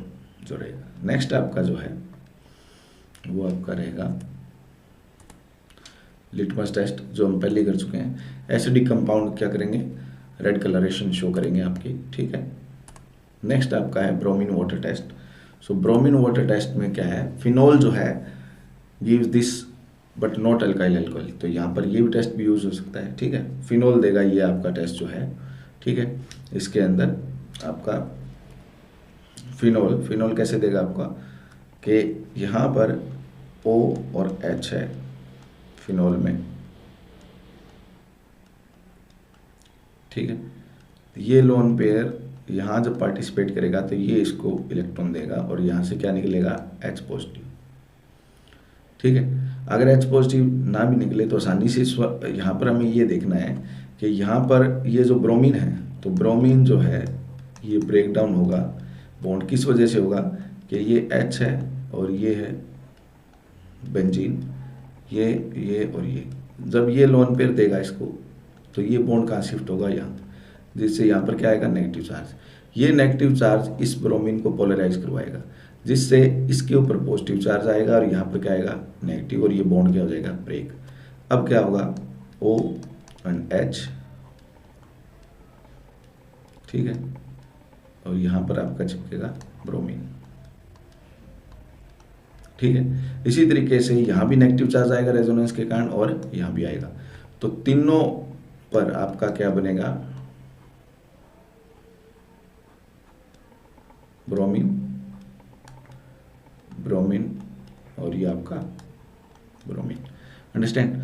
जो रहेगा। नेक्स्ट आपका जो है वो आपका रहेगा लिटमस टेस्ट, जो हम पहले कर चुके हैं। एसिडिक कंपाउंड क्या करेंगे, रेड कलरेशन शो करेंगे आपकी, ठीक है। नेक्स्ट आपका है ब्रोमीन वाटर टेस्ट। सो ब्रोमीन वाटर टेस्ट में क्या है, फिनोल जो है gives this but not alkyl alcohol, तो यहाँ पर ये भी टेस्ट भी यूज हो सकता है, ठीक है। फिनोल देगा ये आपका टेस्ट जो है, ठीक है। इसके अंदर आपका फिनोल कैसे देगा आपका कि यहाँ पर O और H है फिनोल में, ठीक है। ये लोन पेयर यहाँ जब पार्टिसिपेट करेगा तो ये इसको इलेक्ट्रॉन देगा और यहाँ से क्या निकलेगा, H+, ठीक है। अगर H+ ना भी निकले तो आसानी से यहाँ पर हमें ये देखना है कि यहाँ पर ये जो ब्रोमीन है, तो ब्रोमीन जो है ये ब्रेक डाउन होगा, बॉन्ड किस वजह से होगा कि ये H है और ये है बेंजीन, ये और ये, जब ये लोन पेयर देगा इसको तो ये बॉन्ड कहाँ शिफ्ट होगा, यहाँ, जिससे यहाँ पर क्या आएगा, नेगेटिव चार्ज। ये नेगेटिव चार्ज इस ब्रोमीन को पोलराइज करवाएगा, जिससे इसके ऊपर पॉजिटिव चार्ज आएगा और यहाँ पर क्या आएगा, नेगेटिव, और ये बॉन्ड क्या हो जाएगा, ब्रेक। अब क्या होगा, O एंड H, ठीक है, और यहाँ पर आपका चिपकेगा ब्रोमीन, ठीक है। इसी तरीके से यहाँ भी नेगेटिव चार्ज आएगा रेजोनेंस के कारण और यहाँ भी आएगा, तो तीनों पर आपका क्या बनेगा, ब्रोमीन और ये आपका ब्रोमीन, अंडरस्टैंड।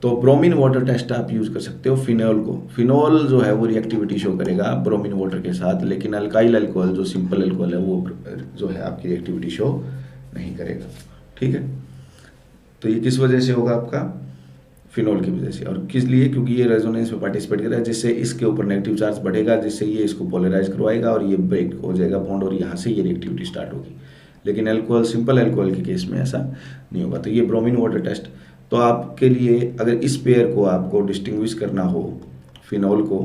तो ब्रोमीन वाटर टेस्ट आप यूज कर सकते हो फिनोल को। फिनोल जो है वो रिएक्टिविटी शो करेगा ब्रोमीन वाटर के साथ, लेकिन अल्काइल अल्कोहल जो सिंपल अल्कोहल है वो जो है आपकी रिएक्टिविटी शो नहीं करेगा। ठीक है, तो ये किस वजह से होगा आपका, फिनोल की वजह से। और किस लिए, क्योंकि ये रेजोनेंस में पार्टिसिपेट कर रहा है, जिससे इसके ऊपर नेगेटिव चार्ज बढ़ेगा, जिससे ये इसको पोलराइज करवाएगा और ये ब्रेक हो जाएगा बॉन्ड और यहाँ से ये रिएक्टिविटी स्टार्ट होगी। लेकिन अल्कोहल, सिंपल अल्कोहल के केस में ऐसा नहीं होगा। तो ये ब्रोमीन वाटर टेस्ट। तो आपके लिए अगर इस पेयर को आपको डिस्टिंग्विश करना हो, फिनोल को,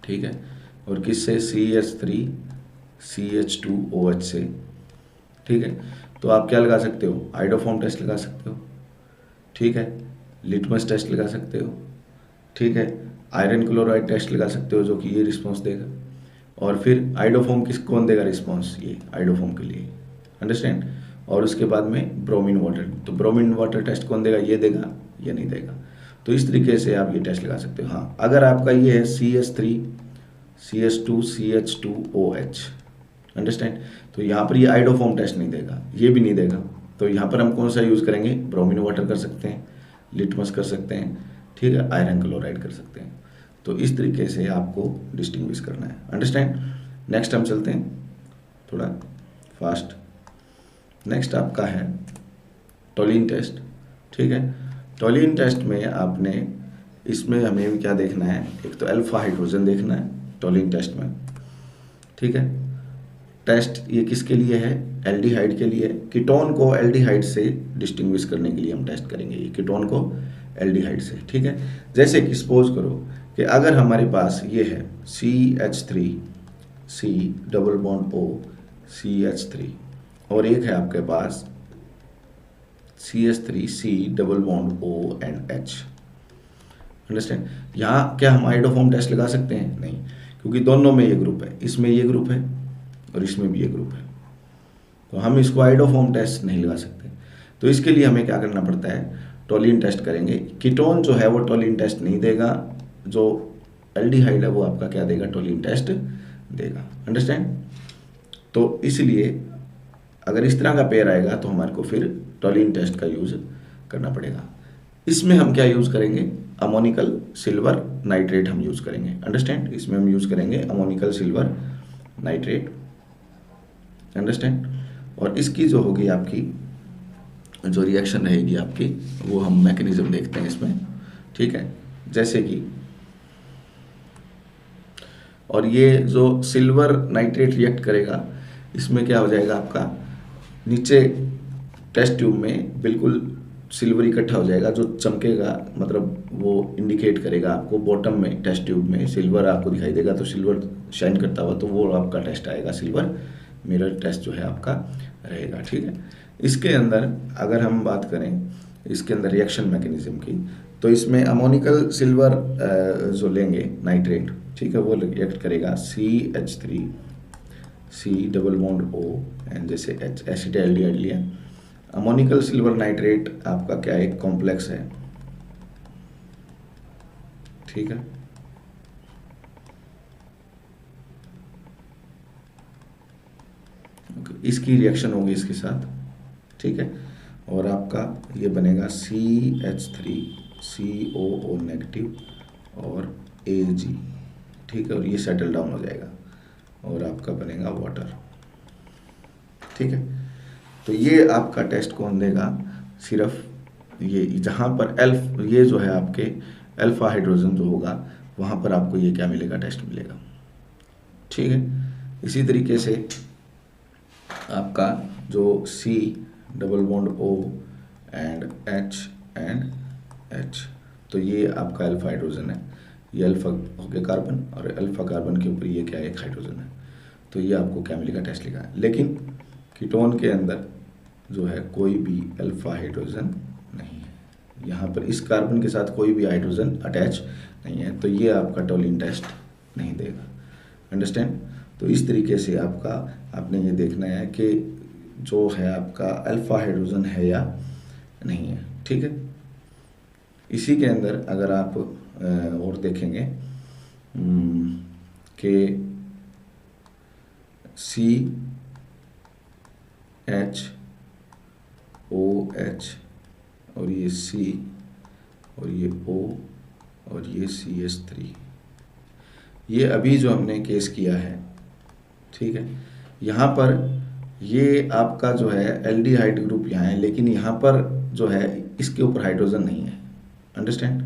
ठीक है, और किससे, CH3 CH2OH से, ठीक है, तो आप क्या लगा सकते हो, आइडोफॉर्म टेस्ट लगा सकते हो, ठीक है, लिटमस टेस्ट लगा सकते हो, ठीक है, आयरन क्लोराइड टेस्ट लगा सकते हो जो कि ये रिस्पॉन्स देगा। और फिर आइडोफॉर्म किस कौन देगा रिस्पॉन्स, ये आइडोफॉर्म के लिए, अंडरस्टैंड। और उसके बाद में ब्रोमीन वाटर, तो ब्रोमीन वाटर टेस्ट कौन देगा, ये देगा, ये नहीं देगा। तो इस तरीके से आप ये टेस्ट लगा सकते हो। हाँ, अगर आपका ये है CH3 CH2 CH2OH, अंडरस्टैंड, तो यहाँ पर ये आइडोफॉर्म टेस्ट नहीं देगा, ये भी नहीं देगा। तो यहाँ पर हम कौन सा यूज़ करेंगे, ब्रोमीन वाटर कर सकते हैं, लिटमस कर सकते हैं, ठीक है, आयरन क्लोराइड कर सकते हैं। तो इस तरीके से आपको डिस्टिंग्विश करना है, अंडरस्टैंड। नेक्स्ट हम चलते हैं थोड़ा फास्ट। नेक्स्ट आपका है टोलिन टेस्ट, ठीक है। टोलिन टेस्ट में आपने, इसमें हमें क्या देखना है, एक तो अल्फा हाइड्रोजन देखना है टोलिन टेस्ट में, ठीक है। टेस्ट ये किसके लिए है, एल्डिहाइड के लिए। कीटोन को एल्डिहाइड से डिस्टिंग्विश करने के लिए हम टेस्ट करेंगे, ये कीटोन को एल्डिहाइड से, ठीक है। जैसे कि सपोज करो कि अगर हमारे पास ये है CH3 C double bond O CH3 और एक है आपके पास CH3 C double bond O and H, understand. यहाँ क्या हम आइडोफॉर्म टेस्ट लगा सकते हैं, नहीं, क्योंकि दोनों में ये ग्रुप है, इसमें ये ग्रुप है और इसमें भी ये ग्रुप है, तो हम इसको आइडोफॉर्म टेस्ट नहीं लगा सकते। तो इसके लिए हमें क्या करना पड़ता है, टोलिन टेस्ट करेंगे। कीटोन जो है वो टोलिन टेस्ट नहीं देगा, जो एल्डिहाइड है वो आपका क्या देगा, टोलिन टेस्ट देगा, अंडरस्टैंड। तो इसलिए अगर इस तरह का पेयर आएगा तो हमारे को फिर टोलिन टेस्ट का यूज़ करना पड़ेगा। इसमें हम क्या यूज़ करेंगे, अमोनिकल सिल्वर नाइट्रेट हम यूज़ करेंगे, अंडरस्टैंड। इसमें हम यूज़ करेंगे अमोनिकल सिल्वर नाइट्रेट, अंडरस्टैंड। और इसकी जो होगी आपकी जो रिएक्शन रहेगी आपकी, वो हम मैकेनिज्म देखते हैं इसमें, ठीक है। जैसे कि, और ये जो सिल्वर नाइट्रेट रिएक्ट करेगा, इसमें क्या हो जाएगा आपका, नीचे टेस्ट ट्यूब में बिल्कुल सिल्वर इकट्ठा हो जाएगा, जो चमकेगा, मतलब वो इंडिकेट करेगा आपको बॉटम में टेस्ट ट्यूब में सिल्वर आपको दिखाई देगा, तो सिल्वर शाइन करता हुआ, तो वो आपका टेस्ट आएगा, सिल्वर मिरर टेस्ट जो है आपका रहेगा, ठीक है। इसके अंदर अगर हम बात करें इसके अंदर रिएक्शन मैकेनिज्म की, तो इसमें अमोनिकल सिल्वर जो लेंगे नाइट्रेट, ठीक है, वो रिएक्ट करेगा CH3 C double bond O and जैसे H, एसिटाल्डिहाइड लिया। अमोनिकल सिल्वर नाइट्रेट आपका क्या एक कॉम्प्लेक्स है, ठीक है। इसकी रिएक्शन होगी इसके साथ, ठीक है, और आपका ये बनेगा CH3 COO नेगेटिव और Ag, ठीक है, और ये सेटल डाउन हो जाएगा और आपका बनेगा वाटर, ठीक है। तो ये आपका टेस्ट कौन देगा, सिर्फ ये जहाँ पर ये जो है आपके अल्फा हाइड्रोजन जो होगा वहाँ पर आपको ये क्या मिलेगा, टेस्ट मिलेगा, ठीक है। इसी तरीके से आपका जो C double bond O and H, तो ये आपका अल्फा हाइड्रोजन है, ये अल्फा हो गया कार्बन और अल्फा कार्बन के ऊपर ये क्या है, एक हाइड्रोजन है, तो ये आपको क्या मिलेगा, टेस्ट लिखा है। लेकिन कीटोन के अंदर जो है कोई भी अल्फा हाइड्रोजन नहीं है, यहाँ पर इस कार्बन के साथ कोई भी हाइड्रोजन अटैच नहीं है, तो ये आपका टोलिन टेस्ट नहीं देगा, अंडरस्टैंड। तो इस तरीके से आपने ये देखना है कि जो है आपका अल्फा हाइड्रोजन है या नहीं है, ठीक है। इसी के अंदर अगर आप और देखेंगे कि CHOH और ये C और ये O और ये CH3, ये अभी जो हमने केस किया है, ठीक है, यहाँ पर ये आपका जो है एल्डिहाइड ग्रुप यहाँ है, लेकिन यहाँ पर जो है इसके ऊपर हाइड्रोजन नहीं है, अंडरस्टैंड।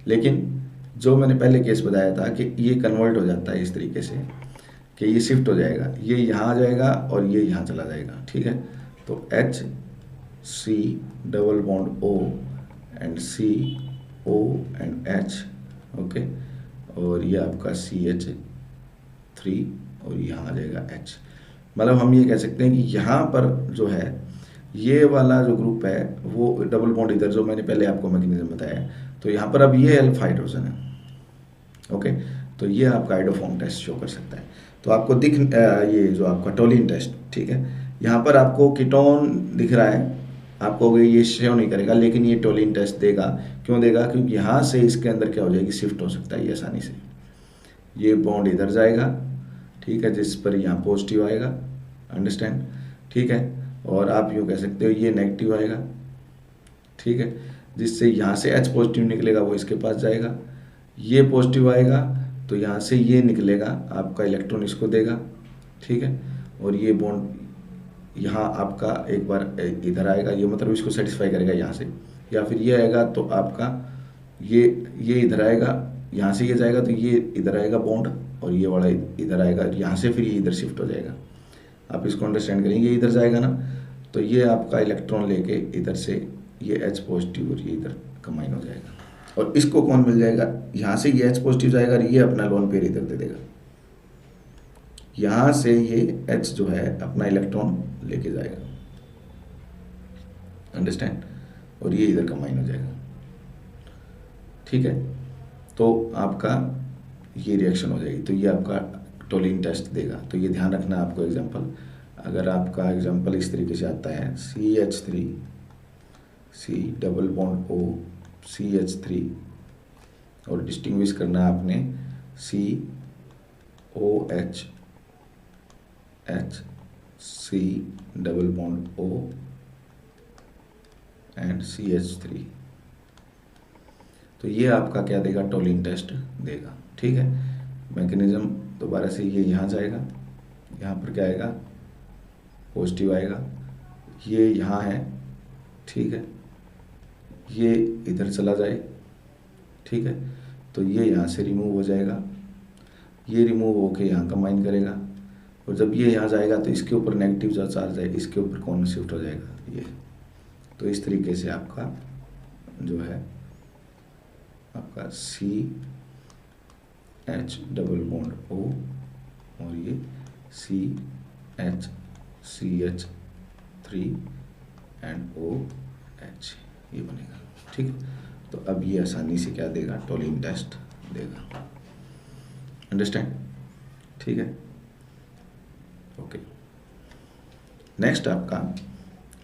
लेकिन जो मैंने पहले केस बताया था कि ये कन्वर्ट हो जाता है इस तरीके से कि ये शिफ्ट हो जाएगा, ये यहाँ आ जाएगा और ये यहाँ चला जाएगा, ठीक है। तो H C double bond O and C O and H, okay. और ये आपका CH3 और यहाँ आ जाएगा H। मतलब हम ये कह सकते हैं कि यहाँ पर जो है ये वाला जो ग्रुप है वो डबल बॉन्ड इधर, जो मैंने पहले आपको मैकेनिज्म बताया, तो यहाँ पर अब ये अल्फा हाइड्रोजन है, ओके। तो ये आपका आइडोफॉर्म टेस्ट शो कर सकता है। तो आपको ये जो आपका टोलिन टेस्ट, ठीक है, यहाँ पर आपको कीटोन दिख रहा है, आपको ये शो नहीं करेगा, लेकिन ये टोलिन टेस्ट देगा। क्यों देगा? क्योंकि यहाँ से इसके अंदर क्या हो जाएगी, शिफ्ट हो सकता है ये आसानी से। ये बॉन्ड इधर जाएगा, ठीक है, जिस पर यहाँ पॉजिटिव आएगा, अंडरस्टैंड, ठीक है। और आप यूँ कह सकते हो ये नेगेटिव आएगा, ठीक है, जिससे यहाँ से H पॉजिटिव निकलेगा वो इसके पास जाएगा, ये पॉजिटिव आएगा तो यहाँ से ये निकलेगा, आपका इलेक्ट्रॉन इसको देगा, ठीक है। और ये बॉन्ड यहाँ आपका एक बार इधर आएगा, ये मतलब इसको सेटिस्फाई करेगा यहाँ से, या फिर ये आएगा तो आपका ये इधर आएगा, यहाँ से ये जाएगा तो ये इधर आएगा बॉन्ड, और ये वाला इधर आएगा, यहाँ से फिर ये इधर शिफ्ट हो जाएगा। आप इसको अंडरस्टैंड करेंगे, ये इधर जाएगा ना, तो ये आपका इलेक्ट्रॉन लेके इधर से ये H पॉजिटिव और ये इधर कंबाइन हो जाएगा, और इसको कौन मिल जाएगा, यहाँ से ये H पॉजिटिव जाएगा और ये अपना लोन पेयर इधर दे देगा, यहाँ से ये H जो है अपना इलेक्ट्रॉन लेके जाएगा, अंडरस्टैंड, और ये इधर कंबाइन हो जाएगा, ठीक है। तो आपका ये रिएक्शन हो जाएगी, तो ये आपका टोलिन टेस्ट देगा। तो ये ध्यान रखना आपको एग्जांपल, अगर आपका एग्जांपल इस तरीके से आता है CH3 C double bond O CH3, और डिस्टिंग्विश करना है आपने COH H C double bond O and CH3, तो ये आपका क्या देगा, टोलिन टेस्ट देगा, ठीक है। मैकेनिज्म दोबारा से, ये यहाँ जाएगा, यहाँ पर क्या आएगा, पॉजिटिव आएगा, ये यहाँ है, ठीक है, ये इधर चला जाए, ठीक है, तो ये यहाँ से रिमूव हो जाएगा, ये रिमूव होके यहाँ कंबाइन करेगा, और जब ये यहाँ जाएगा तो इसके ऊपर नेगेटिव जो चार्ज है इसके ऊपर कौन शिफ्ट हो जाएगा, ये। तो इस तरीके से आपका जो है आपका CH डबल बॉन्ड O और ये CH3 एंड OH, ये बनेगा, ठीक है। तो अब ये आसानी से क्या देगा, टोलिन टेस्ट देगा, अंडरस्टैंड, ठीक है, ओके। नेक्स्ट आपका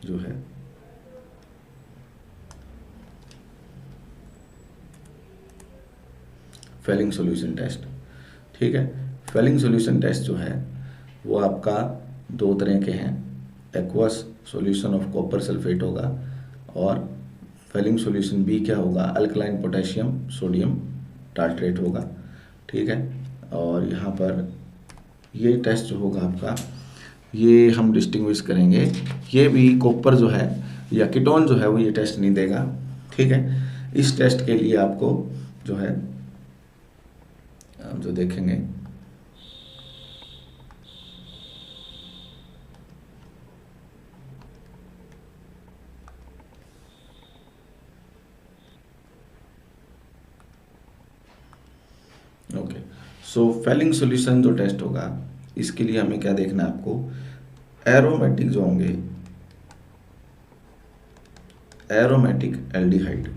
जो है फेलिंग सॉल्यूशन टेस्ट, ठीक है। फेलिंग सॉल्यूशन टेस्ट जो है वो आपका दो तरह के हैं, aqueous solution of copper sulphate होगा, और फेलिंग सॉल्यूशन बी क्या होगा, अल्कलाइन पोटेशियम सोडियम टार्ट्रेट होगा, ठीक है। और यहाँ पर ये टेस्ट जो होगा आपका, ये हम डिस्टिंग्विश करेंगे, ये भी कॉपर जो है या कीटोन जो है वो ये टेस्ट नहीं देगा, ठीक है। इस टेस्ट के लिए आपको जो है हम जो देखेंगे ओके। सो फेलिंग सॉल्यूशन जो टेस्ट होगा, इसके लिए हमें क्या देखना है, आपको एरोमेटिक जो होंगे, aromatic aldehyde,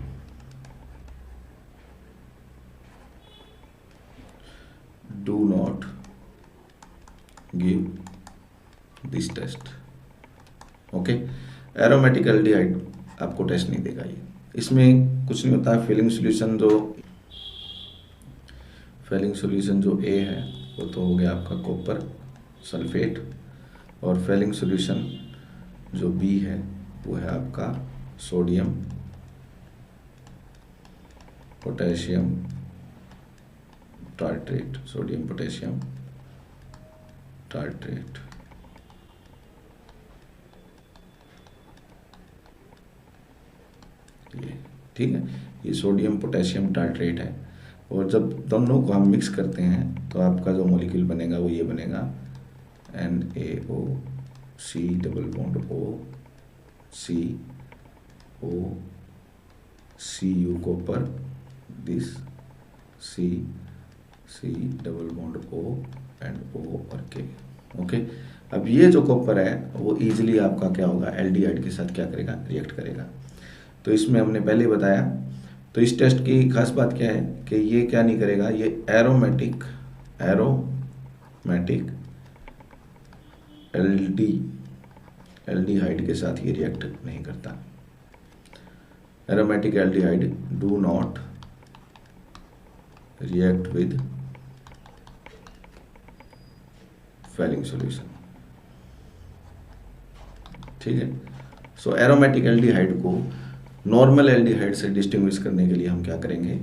do not give this test, okay. Aromatic aldehyde आपको टेस्ट नहीं देगा, ये इसमें कुछ नहीं होता है। फेलिंग सॉल्यूशन जो ए है वो तो हो गया आपका कॉपर सल्फेट, और फेलिंग सॉल्यूशन जो बी है वो है आपका sodium potassium tartrate, sodium potassium tartrate, ये, ठीक है, ये सोडियम पोटेशियम टार्ट्रेट है। और जब दोनों को हम मिक्स करते हैं तो आपका जो मॉलिक्यूल बनेगा वो ये बनेगा NaOC double bond OCO Cu copper, this C double bond O and O और K। ओके, अब ये जो कॉपर है वो इजीली आपका क्या होगा, एल्डिहाइड के साथ क्या करेगा, रिएक्ट करेगा। तो इसमें हमने पहले बताया, तो इस टेस्ट की खास बात क्या है कि ये क्या नहीं करेगा, ये एरोमेटिक एल्डिहाइड के साथ ये रिएक्ट नहीं करता। Aromatic aldehyde do not react with Fehling solution, ठीक है। सो एरोमेटिक एल्डिहाइड को नॉर्मल एल्डिहाइड से डिस्टिंग्विश करने के लिए हम क्या करेंगे,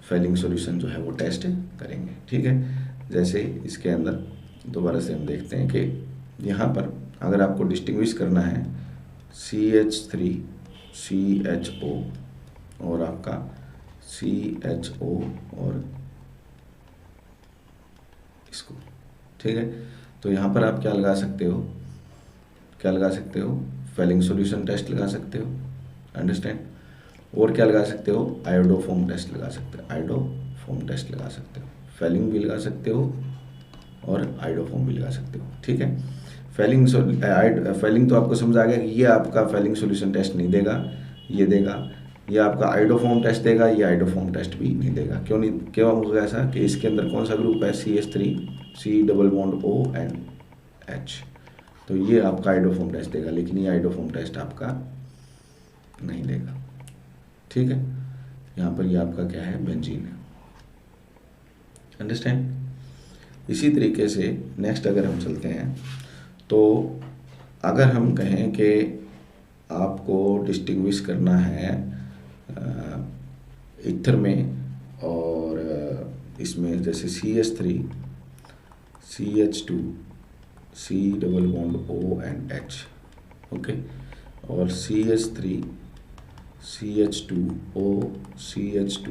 फेलिंग सॉल्यूशन जो है वो टेस्ट करेंगे, ठीक है। जैसे इसके अंदर दोबारा से हम देखते हैं कि यहाँ पर अगर आपको डिस्टिंग्विश करना है CH3CHO और आपका CHO और इसको, ठीक है, तो यहाँ पर आप क्या लगा सकते हो, फेलिंग सॉल्यूशन टेस्ट लगा सकते हो, अंडरस्टैंड। और क्या लगा सकते हो, आयोडोफॉर्म टेस्ट लगा सकते हो, फेलिंग भी लगा सकते हो और आयोडोफॉर्म भी लगा सकते हो, ठीक है। फेलिंग तो आपको समझ आ गया कि ये आपका फेलिंग सॉल्यूशन टेस्ट नहीं देगा, ये देगा। ये आपका आयोडोफॉर्म टेस्ट देगा, ये आयोडोफॉर्म टेस्ट भी नहीं देगा। क्यों होगा ऐसा कि इसके अंदर कौन सा ग्रुप है, CH3 C double bond O and H, तो ये आपका आयोडोफॉर्म टेस्ट देगा, लेकिन ये आयोडोफॉर्म टेस्ट आपका नहीं देगा, ठीक है। यहाँ पर ये आपका क्या है, बेंजीन है, अंडरस्टैंड। इसी तरीके से नेक्स्ट अगर हम चलते हैं तो अगर हम कहें कि आपको डिस्टिंग्विश करना है ईथर में और इसमें, जैसे CH3 CH2 C double bond O and H, okay, और CH3 CH2 O CH2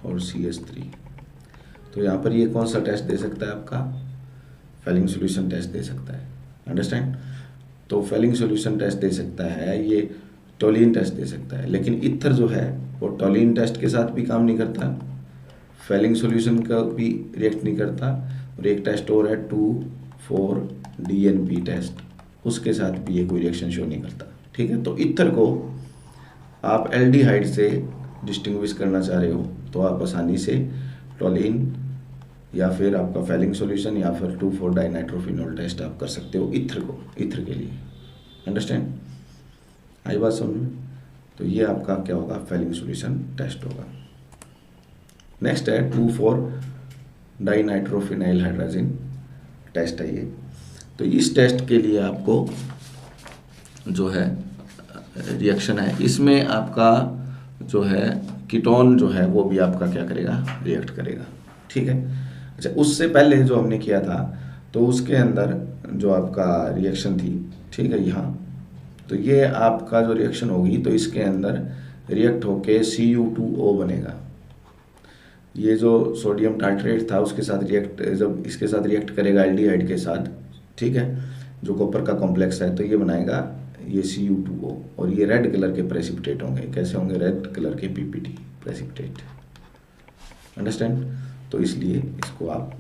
और CH3, तो यहाँ पर ये कौन सा टेस्ट दे सकता है, आपका फेलिंग सॉल्यूशन टेस्ट दे सकता है, अंडरस्टैंड। तो फेलिंग सॉल्यूशन टेस्ट दे सकता है, ये टोलिन टेस्ट दे सकता है, लेकिन ईथर जो है वो टोलिन टेस्ट के साथ भी काम नहीं करता, फेलिंग सॉल्यूशन का भी रिएक्ट नहीं करता, और एक टेस्ट और है 2,4-DNP टेस्ट, उसके साथ भी ये कोई रिएक्शन शो नहीं करता, ठीक है। तो ईथर को आप एल्डिहाइड से डिस्टिंग्विश करना चाह रहे हो तो आप आसानी से टोलिन या फिर आपका फेलिंग सॉल्यूशन या फिर 2,4-डाइनाइट्रोफिनॉल टेस्ट आप कर सकते हो ईथर के लिए, अंडरस्टैंड, आई बात समझ में। तो ये आपका क्या होगा, फेलिंग सॉल्यूशन टेस्ट होगा। नेक्स्ट है 2,4-डाइनाइट्रोफिनाइल हाइड्रोजन टेस्ट है ये। तो इस टेस्ट के लिए आपको जो है रिएक्शन है, इसमें आपका जो है कीटोन जो है वो भी आपका क्या करेगा, रिएक्ट करेगा, ठीक है। अच्छा, उससे पहले जो हमने किया था तो उसके अंदर जो आपका रिएक्शन थी, ठीक है, यहाँ तो ये आपका जो रिएक्शन होगी तो इसके अंदर रिएक्ट होके Cu2O बनेगा। ये जो सोडियम टार्ट्रेट था उसके साथ जब इसके साथ रिएक्ट करेगा एल्डिहाइड के साथ, ठीक है, जो कॉपर का कॉम्प्लेक्स है, तो ये बनाएगा ये Cu2O, और ये रेड कलर के प्रेसिपिटेट होंगे। कैसे होंगे, रेड कलर के PPT प्रेसिपिटेट, अंडरस्टैंड। तो इसलिए इसको आप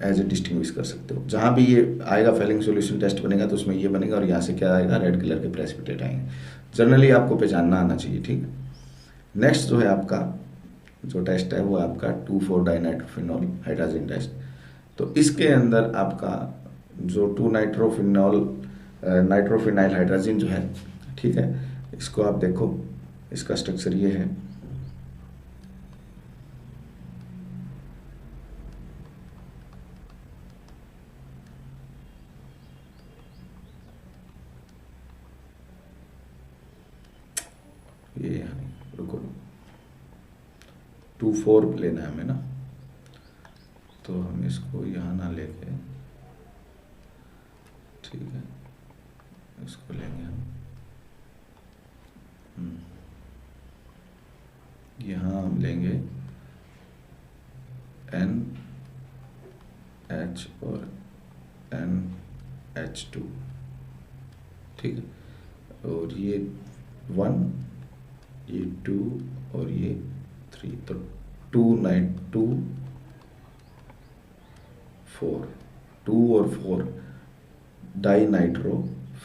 एज ए डिस्टिंग्विश कर सकते हो। जहाँ भी ये आएगा फेलिंग सॉल्यूशन टेस्ट बनेगा तो उसमें ये बनेगा, और यहाँ से क्या आएगा, रेड कलर के प्रेसिपिटेट आएंगे। जनरली आपको पहचानना आना चाहिए, ठीक है। नेक्स्ट जो है आपका जो टेस्ट है वो आपका 2,4-डाइनाइट्रोफिनॉल हाइड्रोजन टेस्ट। तो इसके अंदर आपका जो 2-नाइट्रोफिनाइल हाइड्रोजन जो है, ठीक है, इसको आप देखो, इसका स्ट्रक्चर ये है, ये रुको 2,4 लेना है हमें ना, तो हम इसको यहाँ ना लेके, ठीक है, इसको लेंगे हम, यहाँ हम लेंगे NH और NH2, ठीक है, और ये 1, ये 2 और ये 3, तो 2 4, 2 और 4 डाई नाइट्रो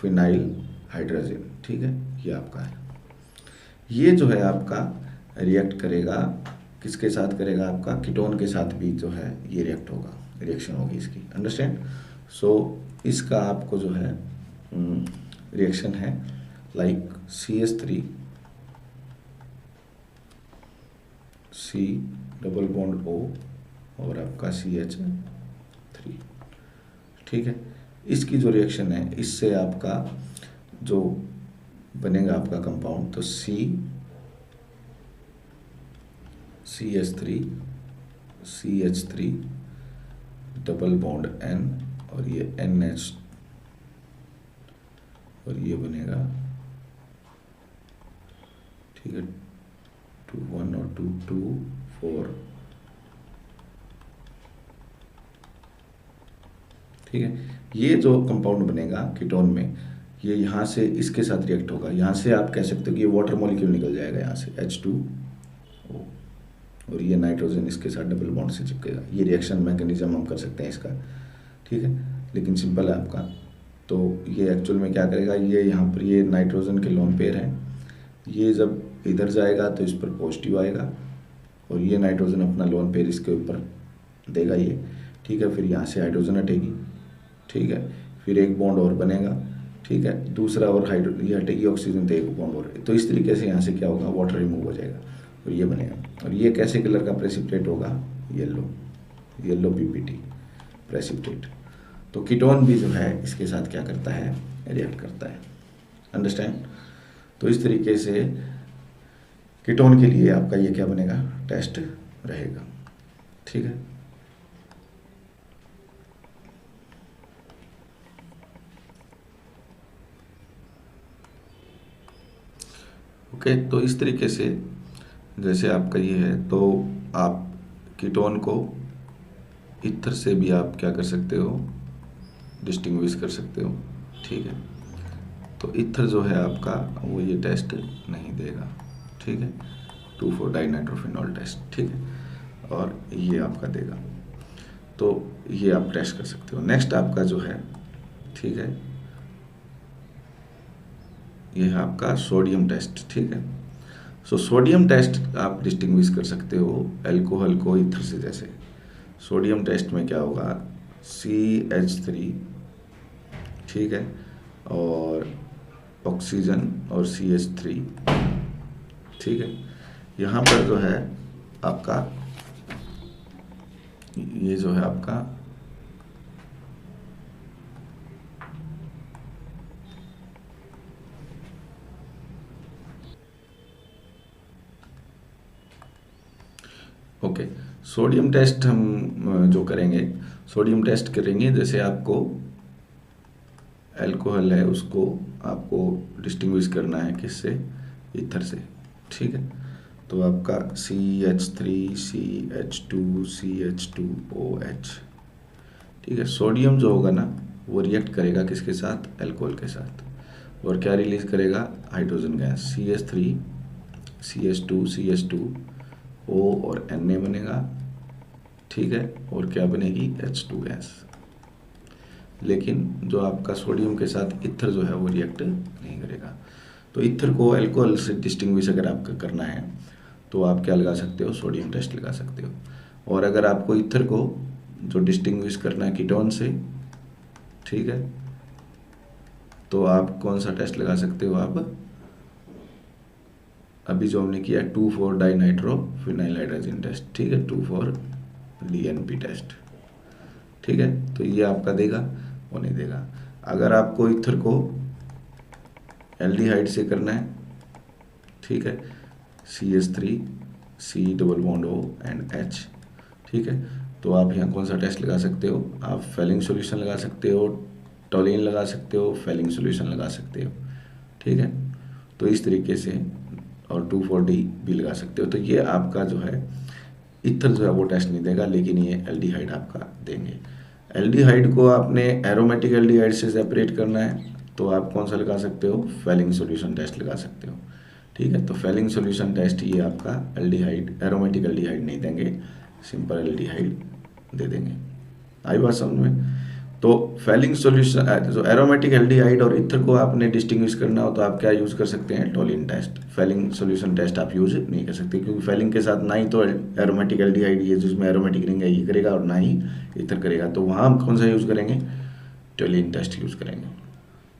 फिनाइल हाइड्रोजन, ठीक है, ये आपका है। ये जो है आपका रिएक्ट करेगा, किसके साथ करेगा, आपका कीटोन के साथ भी जो है ये रिएक्ट होगा, रिएक्शन होगी इसकी, अंडरस्टैंड। सो इसका आपको जो है रिएक्शन है like CH3 C double bond O और आपका CH3, ठीक है। इसकी जो रिएक्शन है, इससे आपका जो बनेगा आपका कंपाउंड, तो CH3 CH3 double bond N और ये NH और ये बनेगा, ठीक है, 2 1 और 2 2 4, ठीक है। ये जो कंपाउंड बनेगा कीटोन में, ये यहाँ से इसके साथ रिएक्ट होगा, यहाँ से आप कह सकते हो कि ये वाटर मॉलिक्यूल निकल जाएगा यहाँ से H2O, और ये नाइट्रोजन इसके साथ डबल बॉन्ड से चिपकेगा। ये रिएक्शन मैकेनिज्म हम कर सकते हैं इसका, ठीक है, लेकिन सिंपल है आपका। तो ये एक्चुअल में क्या करेगा, ये यहाँ पर ये नाइट्रोजन के लोन पेयर हैं, ये जब इधर जाएगा तो इस पर पॉजिटिव आएगा और ये नाइट्रोजन अपना लोन पेयर इसके ऊपर देगा ये, ठीक है, फिर यहाँ से हाइड्रोजन हटेगी, ठीक है, फिर एक बॉन्ड और बनेगा, ठीक है, दूसरा और ये हटेगी ऑक्सीजन, तो एक बॉन्ड और, तो इस तरीके से यहाँ से क्या होगा, वाटर रिमूव हो जाएगा और ये बनेगा। और ये कैसे कलर का प्रेसिपिटेट होगा, येलो PPT प्रेसिपिटेट। तो कीटोन भी जो है इसके साथ क्या करता है, रिएक्ट करता है, अंडरस्टैंड। तो इस तरीके से कीटोन के लिए आपका ये क्या बनेगा, टेस्ट रहेगा, ठीक है। ओके, तो इस तरीके से जैसे आपका ये है, तो आप कीटोन को ईथर से भी आप क्या कर सकते हो, डिस्टिंग्विश कर सकते हो, ठीक है। तो ईथर जो है आपका वो ये टेस्ट नहीं देगा, ठीक है, 2,4 डाइनाइट्रोफिनॉल टेस्ट, ठीक है, और ये आपका देगा। तो ये आप टेस्ट कर सकते हो। नेक्स्ट आपका जो है, ठीक है, ये है आपका सोडियम टेस्ट, ठीक है। सो सोडियम टेस्ट आप डिस्टिंग्विश कर सकते हो अल्कोहल को ईथर से। जैसे सोडियम टेस्ट में क्या होगा, CH3, ठीक है, और ऑक्सीजन और CH3, ठीक है। यहाँ पर जो है आपका ये जो है आपका ओके, सोडियम टेस्ट हम जो करेंगे, सोडियम टेस्ट करेंगे जैसे आपको अल्कोहल है उसको आपको डिस्टिंग्विश करना है किससे, ईथर से, ठीक है। तो आपका CH3 CH2 CH2OH, ठीक है। सोडियम जो होगा ना वो रिएक्ट करेगा किसके साथ, अल्कोहल के साथ, और क्या रिलीज करेगा, hydrogen gas, CH3 CH2 CH2O और Na बनेगा, ठीक है, और क्या बनेगी, H2 गैस। लेकिन जो आपका सोडियम के साथ ईथर जो है वो रिएक्ट नहीं करेगा। तो ईथर को अल्कोहल से डिस्टिंग्विश अगर आपका करना है तो आप क्या लगा सकते हो, सोडियम टेस्ट लगा सकते हो। और अगर आपको ईथर को जो डिस्टिंग्विश करना है कीटोन से, ठीक है, तो आप कौन सा टेस्ट लगा सकते हो, आप अभी जो हमने किया 2,4 डाइनाइट्रोफिनाइल हाइड्रोजन टेस्ट, ठीक है, 2,4 DNP टेस्ट, ठीक है। तो ये आपका देगा, वो नहीं देगा। अगर आपको ईथर को एल्डिहाइड से करना है, ठीक है, CH3 C double bond O and H, ठीक है, तो आप यहाँ कौन सा टेस्ट लगा सकते हो, आप फेलिंग सॉल्यूशन लगा सकते हो, टोलिन लगा सकते हो, फेलिंग सॉल्यूशन लगा सकते हो, ठीक है। तो इस तरीके से और 2,4-D भी लगा सकते हो। तो ये आपका जो है ईथर जो है वो टेस्ट नहीं देगा, लेकिन ये एल्डिहाइड आपका देंगे। एल्डिहाइड को आपने एरोमेटिक एल्डिहाइड से सेपरेट करना है तो आप कौन सा लगा सकते हो, फेलिंग सॉल्यूशन टेस्ट लगा सकते हो। ठीक है, तो फेलिंग सॉल्यूशन टेस्ट ये आपका एल्डिहाइड, एरोमेटिक एल्डिहाइड नहीं देंगे, सिंपल एल्डिहाइड दे देंगे। आई बात समझ में। तो फेलिंग सॉल्यूशन जो एरोमेटिक एल्डिहाइड और ईथर को आपने डिस्टिंग्विश करना हो तो आप क्या यूज़ कर सकते हैं, Tollens test. Fehling solution test आप यूज नहीं कर सकते, क्योंकि फेलिंग के साथ ना ही तो एरोमेटिक एल्डिहाइड ये जिसमें एरोमेटिक रिंग है ये करेगा और ना ही ईथर करेगा, तो वहाँ हम कौन सा यूज़ करेंगे, टोलिन टेस्ट यूज़ करेंगे।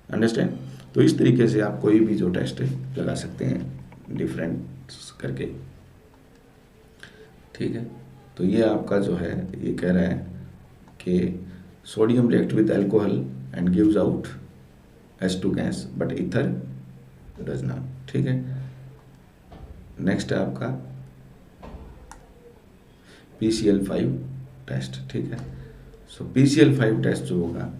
अंडरस्टैंड। तो इस तरीके से आप कोई भी जो टेस्ट लगा सकते हैं डिफरेंट करके। ठीक है, तो ये आपका जो है ये कह रहा है कि sodium react with alcohol and gives out H2 gas but ether does not. ठीक है, नेक्स्ट है आपका PCl5 टेस्ट। ठीक है, सो PCl5 टेस्ट जो होगा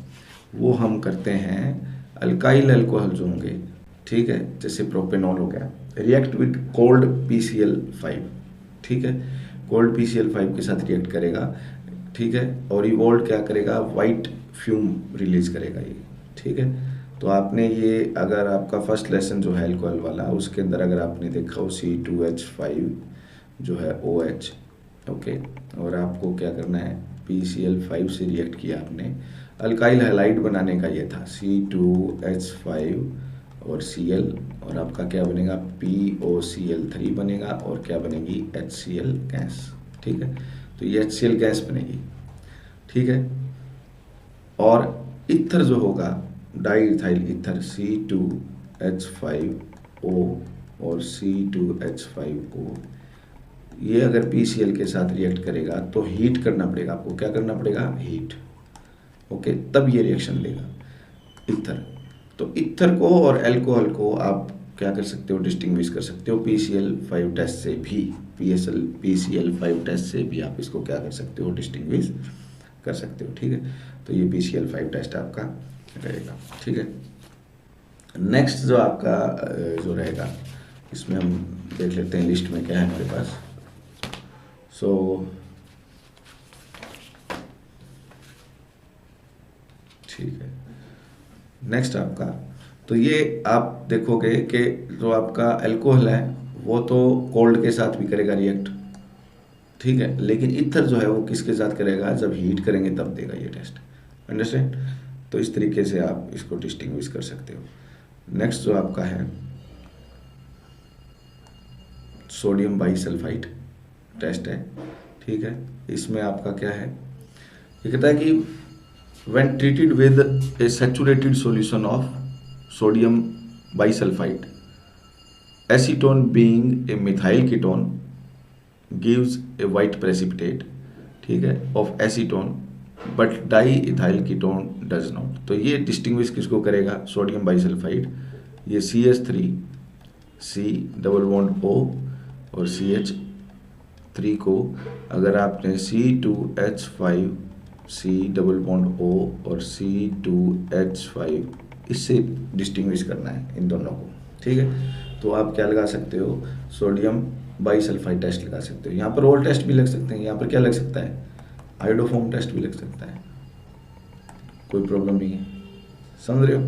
वो हम करते हैं अल्काइल अल्कोहल जो होंगे, ठीक है, जैसे प्रोपेनॉल हो गया, रिएक्ट विद कोल्ड PCl5। ठीक है, कोल्ड PCl5 के साथ रिएक्ट करेगा। ठीक है, और इवॉल्व क्या करेगा, वाइट फ्यूम रिलीज करेगा ये। ठीक है, तो आपने ये अगर आपका फर्स्ट लेसन जो है अल्कोहल वाला उसके अंदर अगर आपने देखा हो C2H5 जो है OH, ओके, और आपको क्या करना है, PCl5 से रिएक्ट किया आपने, अल्काइल हैलाइड बनाने का ये था C2H5 और Cl, और आपका क्या बनेगा, POCl3 बनेगा, और क्या बनेगी, HCl गैस। ठीक है, तो ये HCl गैस बनेगी। ठीक है, और ईथर जो होगा डाई इथाइल ईथर C2H5O और C2H5O, ये अगर PCl के साथ रिएक्ट करेगा तो हीट करना पड़ेगा आपको, क्या करना पड़ेगा, हीट। ओके, तब ये रिएक्शन देगा ईथर। तो ईथर को और अल्कोहल को आप क्या कर सकते हो, डिस्टिंग्विश कर सकते हो PCl5 टेस्ट से भी, PCl5 टेस्ट से भी आप इसको क्या कर सकते हो, डिस्टिंग्विश कर सकते हो। ठीक है, तो ये PCl5 टेस्ट आपका रहेगा। ठीक है, नेक्स्ट जो आपका जो रहेगा इसमें हम देख लेते हैं लिस्ट में क्या है हमारे पास। सो ठीक है, नेक्स्ट आपका, तो ये आप देखोगे कि जो आपका अल्कोहल है वो तो कोल्ड के साथ भी करेगा रिएक्ट। ठीक है, लेकिन ईथर जो है वो किसके साथ करेगा, जब हीट करेंगे तब देगा ये टेस्ट। अंडरस्टैंड। तो इस तरीके से आप इसको डिस्टिंग्विश कर सकते हो। नेक्स्ट जो आपका है सोडियम बाइसल्फाइड टेस्ट है। ठीक है, इसमें आपका क्या है, ये कहता है कि when treated with a saturated solution of sodium bisulfite, acetone being a methyl ketone gives a white precipitate, ठीक है, of acetone but diethyl ketone does not। तो ये डिस्टिंग्विश किसको करेगा, सोडियम बाइसल्फाइड, ये CH3 C double bond O और CH3 को अगर आपने C2H5 C double bond O और C2H5 इससे डिस्टिंग्विश करना है इन दोनों को। ठीक है, तो आप क्या लगा सकते हो, सोडियम बाइसल्फाइड टेस्ट लगा सकते हो। यहाँ पर और टेस्ट भी लग सकते हैं, यहाँ पर क्या लग सकता है, आयोडोफॉर्म टेस्ट भी लग सकता है, कोई प्रॉब्लम नहीं है, समझ रहे हो।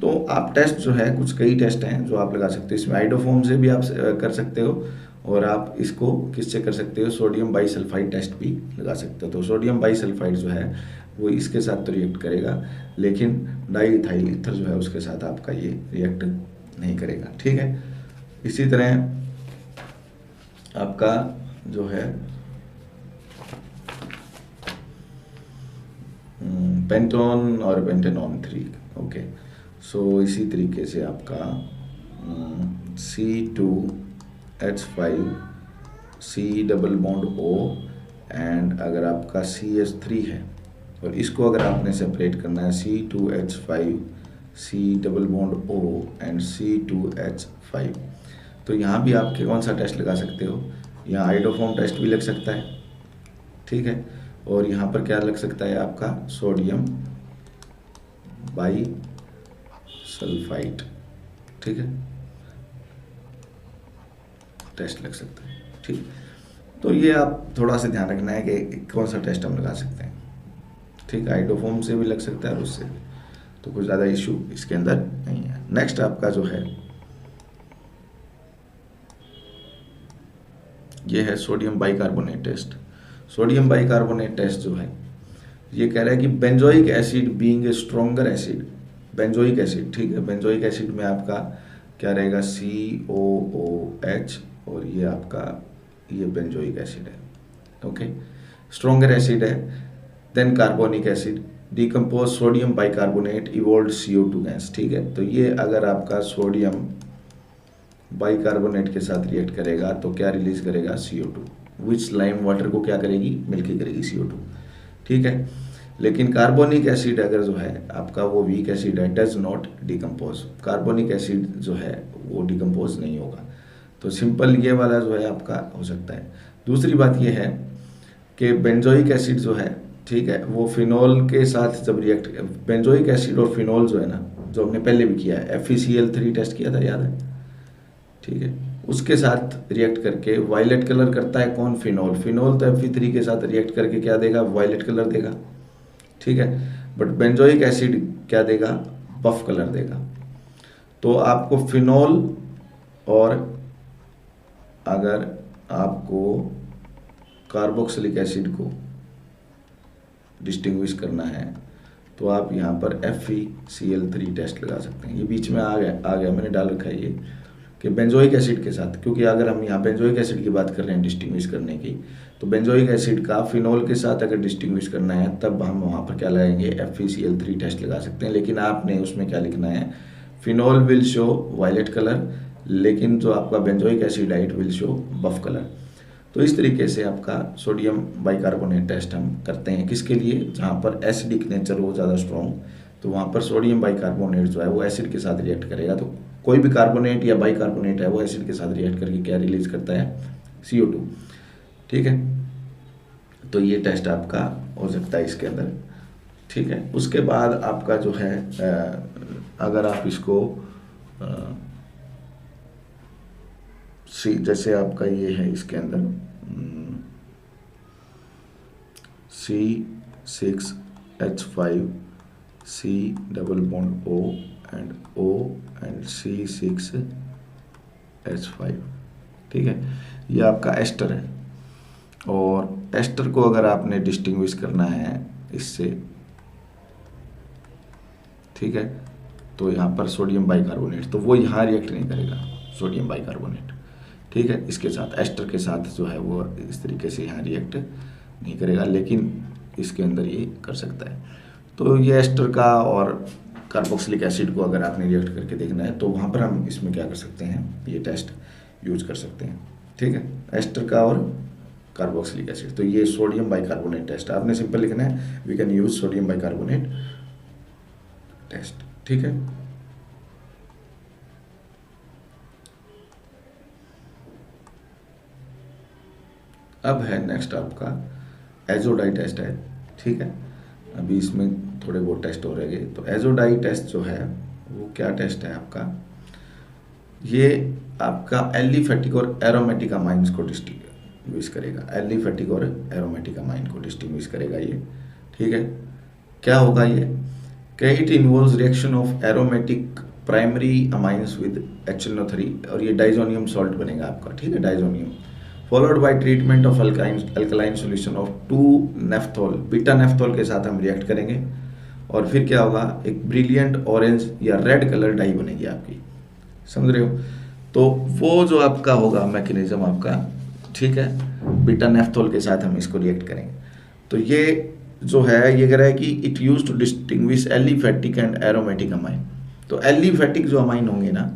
तो आप टेस्ट जो है कुछ कई टेस्ट हैं जो आप लगा सकते हो, इसमें आयोडोफॉर्म से भी आप कर सकते हो, और आप इसको किससे कर सकते हो, सोडियम बाइसल्फाइड टेस्ट भी लगा सकते हो। तो सोडियम बाइसल्फाइड जो है वो इसके साथ तो रिएक्ट करेगा, लेकिन डाईइथाइल ईथर जो है उसके साथ आपका ये रिएक्ट नहीं करेगा। ठीक है, इसी तरह आपका जो है पेंटोन और पेंटेनॉन 3। ओके, सो इसी तरीके से आपका C2H5 C double bond O and अगर आपका CH3 है और इसको अगर आपने सेपरेट करना है C2H5 C double bond O and C2H5, तो यहाँ भी आपके कौन सा टेस्ट लगा सकते हो, यहाँ आयोडोफॉर्म टेस्ट भी लग सकता है। ठीक है, और यहाँ पर क्या लग सकता है आपका सोडियम बाइसल्फाइड। ठीक है, टेस्ट लग सकता है। ठीक, तो ये आप थोड़ा सा ध्यान रखना है कि कौन सा टेस्ट हम लगा सकते हैं। ठीक, आइडोफॉर्म से भी लग सकता है और उससे, तो कुछ ज़्यादा इशू इसके अंदर नहीं है। नेक्स्ट आपका जो है ये है sodium bicarbonate test. Sodium bicarbonate test जो है ये कह रहा है कि benzoic acid being a stronger acid, benzoic acid, ठीक है, बेंजोइक एसिड में आपका क्या रहेगा, COOH, और ये आपका ये बेंजोइक एसिड है, ओके, स्ट्रॉन्गर एसिड है। Then carbonic acid, decompose sodium bicarbonate evolve CO2 gas, ठीक है। तो ये अगर आपका सोडियम बाइकार्बोनेट के साथ रिएक्ट करेगा तो क्या रिलीज करेगा, CO2, विच लाइम वाटर को क्या करेगी, मिल्की करेगी, CO2, ठीक है। लेकिन कार्बोनिक एसिड अगर जो है आपका वो वीक एसिड है, does not decompose, carbonic acid जो है वो डिकम्पोज नहीं होगा। तो सिंपल ये वाला जो है आपका हो सकता है। दूसरी बात ये है कि बेंजोइक एसिड जो है, ठीक है, वो फिनॉल के साथ जब रिएक्ट, बेंजोइक एसिड और फिनॉल जो है ना, जो हमने पहले भी किया है, FeCl3 टेस्ट किया था, याद है, ठीक है, उसके साथ रिएक्ट करके वायलेट कलर करता है कौन, फिनॉल। फिनॉल तो Fe3 के साथ रिएक्ट करके क्या देगा, वायलेट कलर देगा, ठीक है। बट बेंजोइक एसिड क्या देगा, बफ कलर देगा। तो आपको फिनॉल और अगर आपको कार्बोक्सिलिक एसिड को डिस्टिंग्विश करना है तो आप यहाँ पर FeCl3 टेस्ट लगा सकते हैं। ये बीच में आ गया मैंने डाल रखा है ये कि बेंजोइक एसिड के साथ, क्योंकि अगर हम यहाँ बेंजोइक एसिड की बात कर रहे हैं डिस्टिंग्विश करने की, तो बेंजोइक एसिड का फिनॉल के साथ अगर डिस्टिंग्विश करना है तब हम वहाँ पर क्या लगाएंगे, FeCl3 टेस्ट लगा सकते हैं। लेकिन आपने उसमें क्या लिखना है, phenol will show violet colour, लेकिन जो आपका बेंजोइक एसिड है it will show buff colour. तो इस तरीके से आपका सोडियम बाइकार्बोनेट टेस्ट हम करते हैं, किसके लिए, जहाँ पर एसिडिक नेचर हो ज़्यादा स्ट्रॉन्ग, तो वहाँ पर सोडियम बाइकार्बोनेट जो है वो एसिड के साथ रिएक्ट करेगा। तो कोई भी कार्बोनेट या बाइकार्बोनेट है वो एसिड के साथ रिएक्ट करके क्या रिलीज करता है, CO2, ठीक है। तो ये टेस्ट आपका हो सकता है इसके अंदर, ठीक है। उसके बाद आपका जो है अगर आप इसको जैसे आपका ये है इसके अंदर C6H5 C double bond O and O and C6H5, ठीक है, ये आपका एस्टर है। और एस्टर को अगर आपने डिस्टिंग्विश करना है इससे, ठीक है, तो यहाँ पर सोडियम बाइकार्बोनेट, तो वो यहाँ रिएक्ट नहीं करेगा सोडियम बाइकार्बोनेट, ठीक है, इसके साथ एस्टर के साथ जो है वो इस तरीके से यहाँ रिएक्ट नहीं करेगा, लेकिन इसके अंदर ये कर सकता है। तो ये एस्टर का और कार्बोक्सिलिक एसिड को अगर आपने रिएक्ट करके देखना है तो वहाँ पर हम इसमें क्या कर सकते हैं, ये टेस्ट यूज कर सकते हैं, ठीक है, एस्टर का और कार्बोक्सिलिक एसिड। तो ये सोडियम बाइकार्बोनेट टेस्ट आपने सिंपल लिखना है, we can use sodium bicarbonate test, ठीक है। अब है नेक्स्ट आपका एजोडाई टेस्ट है, ठीक है, अभी इसमें थोड़े बहुत टेस्ट हो रहेंगे। तो एजोडाई टेस्ट जो है वो क्या टेस्ट है आपका, ये आपका एलिफेटिक और एरोमेटिक अमाइंस को डिस्टिंग्विश करेगा, एलिफेटिक और एरोमेटिक अमाइन को डिस्टिंग्विश करेगा ये, ठीक है। क्या होगा ये, कि it involves reaction of aromatic primary amines with HNO3, और ये डाइजोनियम सॉल्ट बनेगा आपका, ठीक है, diazonium, followed by treatment of alkaline solution of two naphthol, beta naphthol के साथ हम रिएक्ट करेंगे, और फिर क्या होगा, एक ब्रिलियंट ऑरेंज या रेड कलर डाई बनेगी आपकी, समझ रहे हो। तो वो जो आपका होगा मैकेनिज्म आपका, ठीक है, बीटा नेफ्थोल के साथ हम इसको रिएक्ट करेंगे। तो ये जो है ये कह रहा है कि it use to distinguish aliphatic and aromatic amine. तो एलिफेटिक जो अमाइन होंगे ना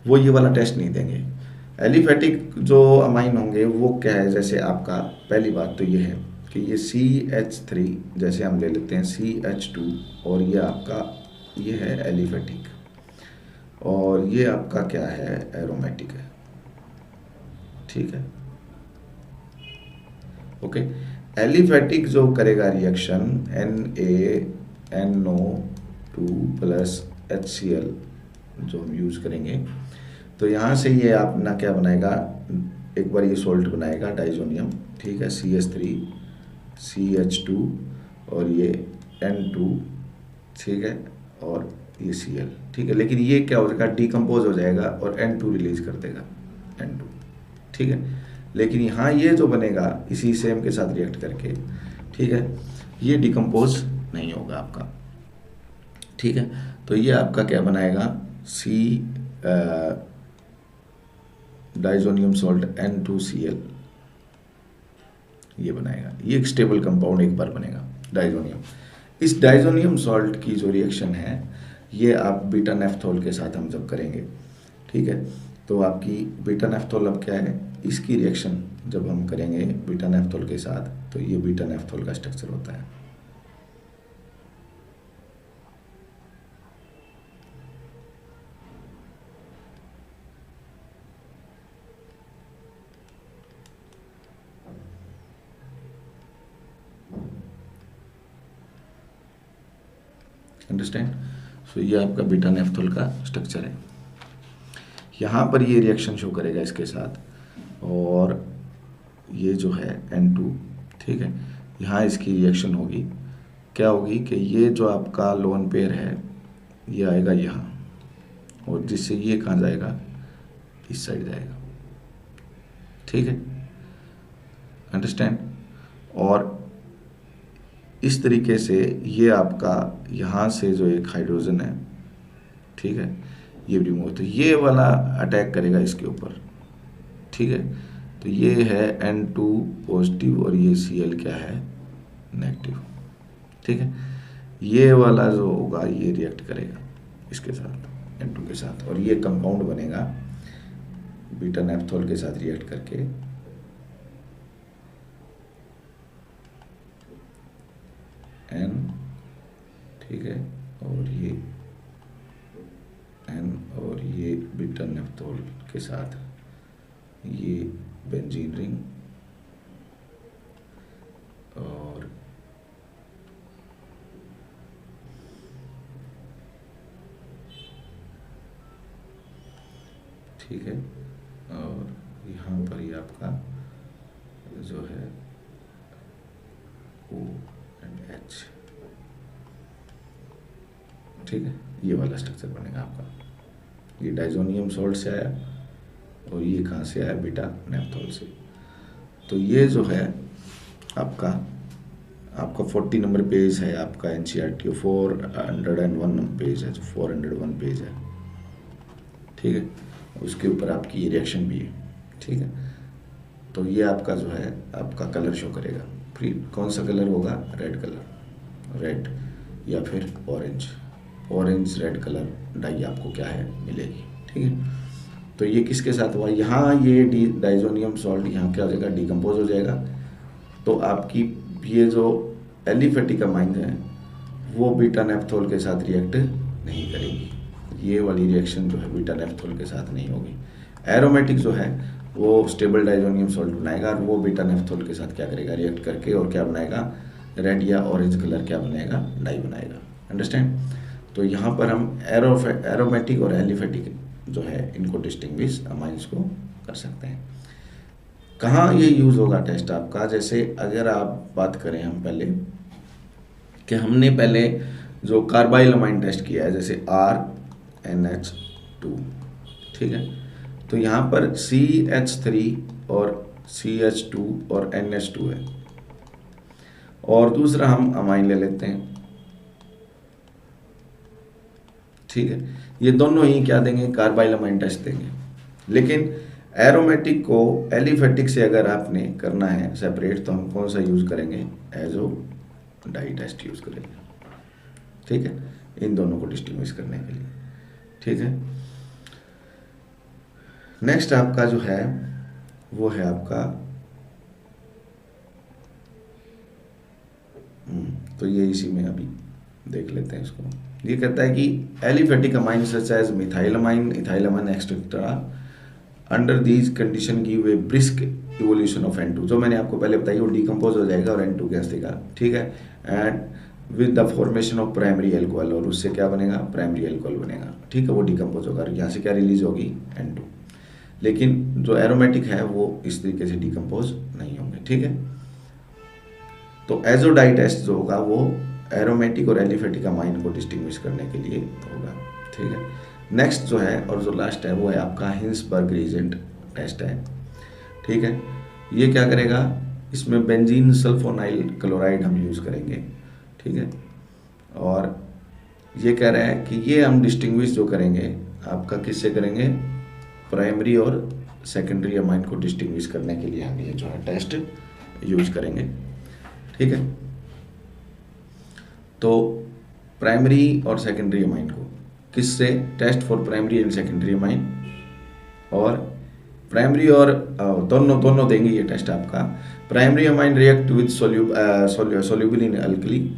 वो ये वाला टेस्ट नहीं देंगे। एलिफेटिक जो अमाइन होंगे वो क्या है, जैसे आपका पहली बात तो ये है कि ये CH3 जैसे हम ले लेते हैं CH2, और ये आपका ये है एलिफेटिक, और ये आपका क्या है, एरोमेटिक है, ठीक है, ओके। एलिफेटिक जो करेगा रिएक्शन NaNO2 प्लस HCl जो हम यूज करेंगे, तो यहाँ से ये अपना क्या बनाएगा, एक बार ये सॉल्ट बनाएगा डाइजोनियम, ठीक है, CH3 CH2 और ये N2, ठीक है, और ये Cl, ठीक है। लेकिन ये क्या हो जाएगा, डिकम्पोज हो जाएगा और N2 रिलीज कर देगा, N2, ठीक है। लेकिन यहाँ ये जो बनेगा इसी सेम के साथ रिएक्ट करके, ठीक है, ये डिकम्पोज नहीं होगा आपका, ठीक है। तो ये आपका क्या बनाएगा, C डाइजोनियम सॉल्ट N2Cl, ये बनाएगा। ये एक स्टेबल कंपाउंड एक बार बनेगा डाइजोनियम। इस डाइजोनियम सॉल्ट की जो रिएक्शन है ये आप बीटा नेफ्थोल के साथ हम जब करेंगे, ठीक है, तो आपकी बीटा नेफ्थोल अब क्या है, इसकी रिएक्शन जब हम करेंगे बीटा नेफ्थोल के साथ तो ये बीटा नेफ्थोल का स्ट्रक्चर होता है। अंडरस्टैंड। सो ये आपका बीटा नेफ्थोल का स्ट्रक्चर है। यहाँ पर ये रिएक्शन शो करेगा इसके साथ और ये जो है N2, ठीक है, यहाँ इसकी रिएक्शन होगी, क्या होगी कि ये जो आपका लोन पेयर है ये आएगा यहाँ और जिससे ये कहाँ जाएगा, इस साइड जाएगा, ठीक है, अंडरस्टैंड। और इस तरीके से ये आपका यहाँ से जो एक हाइड्रोजन है, ठीक है, ये रिमूव, तो ये वाला अटैक करेगा इसके ऊपर, ठीक है। तो ये है N2 पॉजिटिव और ये Cl क्या है, नेगेटिव, ठीक है। ये वाला जो होगा ये रिएक्ट करेगा इसके साथ N2 के साथ और ये कंपाउंड बनेगा बीटा नेफ्थोल के साथ रिएक्ट करके N, ठीक है, और ये N और ये बीटा नेफ्थोल के साथ ये बेंजीन रिंग और ठीक है, और यहाँ पर ये आपका जो है O and H, ठीक है, ये वाला स्ट्रक्चर बनेगा आपका। ये डाइजोनियम सॉल्ट से आया और ये कहाँ से आया, बीटा नेफ्थोल से। तो ये जो है आपका 40 नंबर पेज है आपका NCERT, 401 पेज है, जो 401 पेज है, ठीक है, उसके ऊपर आपकी ये रिएक्शन भी है, ठीक है। तो ये आपका जो है आपका कलर शो करेगा, फिर कौन सा कलर होगा, रेड कलर, रेड या फिर ऑरेंज रेड कलर डाई आपको क्या है मिलेगी, ठीक है। तो ये किसके साथ हुआ, यहाँ ये डाइजोनियम सॉल्ट यहाँ क्या हो जाएगा, डिकम्पोज हो जाएगा। तो आपकी ये जो एलिफेटिक अमाइन है वो बीटा नेफ्थोल के साथ रिएक्ट नहीं करेगी, ये वाली रिएक्शन जो है बीटा नेफ्थोल के साथ नहीं होगी। एरोमेटिक जो है वो स्टेबल डाइजोनियम सॉल्ट बनाएगा और वो बीटा नेफ्थोल के साथ क्या करेगा, रिएक्ट करके और क्या बनाएगा, रेड या ऑरेंज कलर क्या बनाएगा, डाई बनाएगा, अंडरस्टैंड। तो यहाँ पर हम एरोमेटिक और एलिफेटिक जो है इनको डिस्टिंग्विश अमाइंस को कर सकते हैं। कहाँ ये यूज़ होगा टेस्ट आपका, जैसे अगर आप बात करें हम पहले कि हमने पहले जो कार्बाइल अमाइन टेस्ट किया है जैसे RNH2, ठीक है, तो यहाँ पर CH3 और CH2 और NH2 है और दूसरा हम अमाइन ले लेते हैं, ठीक है। ये दोनों ही क्या देंगे, कार्बाइल अमाइन टेस्ट देंगे। लेकिन एरोमेटिक को एलिफेटिक से अगर आपने करना है सेपरेट तो हम कौन सा यूज़ करेंगे, एजो डाई टेस्ट यूज़ करेंगे, ठीक है, इन दोनों को डिस्टिंग्विश करने के लिए, ठीक है। नेक्स्ट आपका जो है वो है आपका तो ये इसी में अभी देख लेते हैं इसको। ये कहता है कि aliphatic amine such as methylamine, ethylamine etcetera under these condition give a brisk evolution of N2, जो मैंने आपको पहले बताई वो डिकम्पोज हो जाएगा और N2 गैस देगा, ठीक है, and with the formation of primary alcohol, और उससे क्या बनेगा, प्राइमरी एल्कोहल बनेगा, ठीक है, वो डिकम्पोज होगा और यहाँ से क्या रिलीज होगी, N2। लेकिन जो एरोमेटिक है वो इस तरीके से डिकम्पोज नहीं होंगे, ठीक है। तो एजोडाई टेस्ट जो होगा वो एरोमेटिक और एलिफेटिक अमाइन को डिस्टिंग्विश करने के लिए होगा, ठीक है। नेक्स्ट जो है और जो लास्ट है वो है आपका हिंसबर्ग रीजेंट टेस्ट है, ठीक है। ये क्या करेगा, इसमें बेंजीन सल्फोनाइल क्लोराइड हम यूज़ करेंगे, ठीक है। और ये कह रहा है कि ये हम डिस्टिंग्विश जो करेंगे आपका किससे करेंगे, प्राइमरी और सेकेंडरी अमाइन को डिस्टिंग्विश करने के लिए हम ये जो है टेस्ट यूज करेंगे, ठीक है। तो प्राइमरी और सेकेंडरी अमाइन को किससे, test for primary and secondary amine, और प्राइमरी और दोनों देंगे ये टेस्ट आपका। Primary amine react with soluble in alkali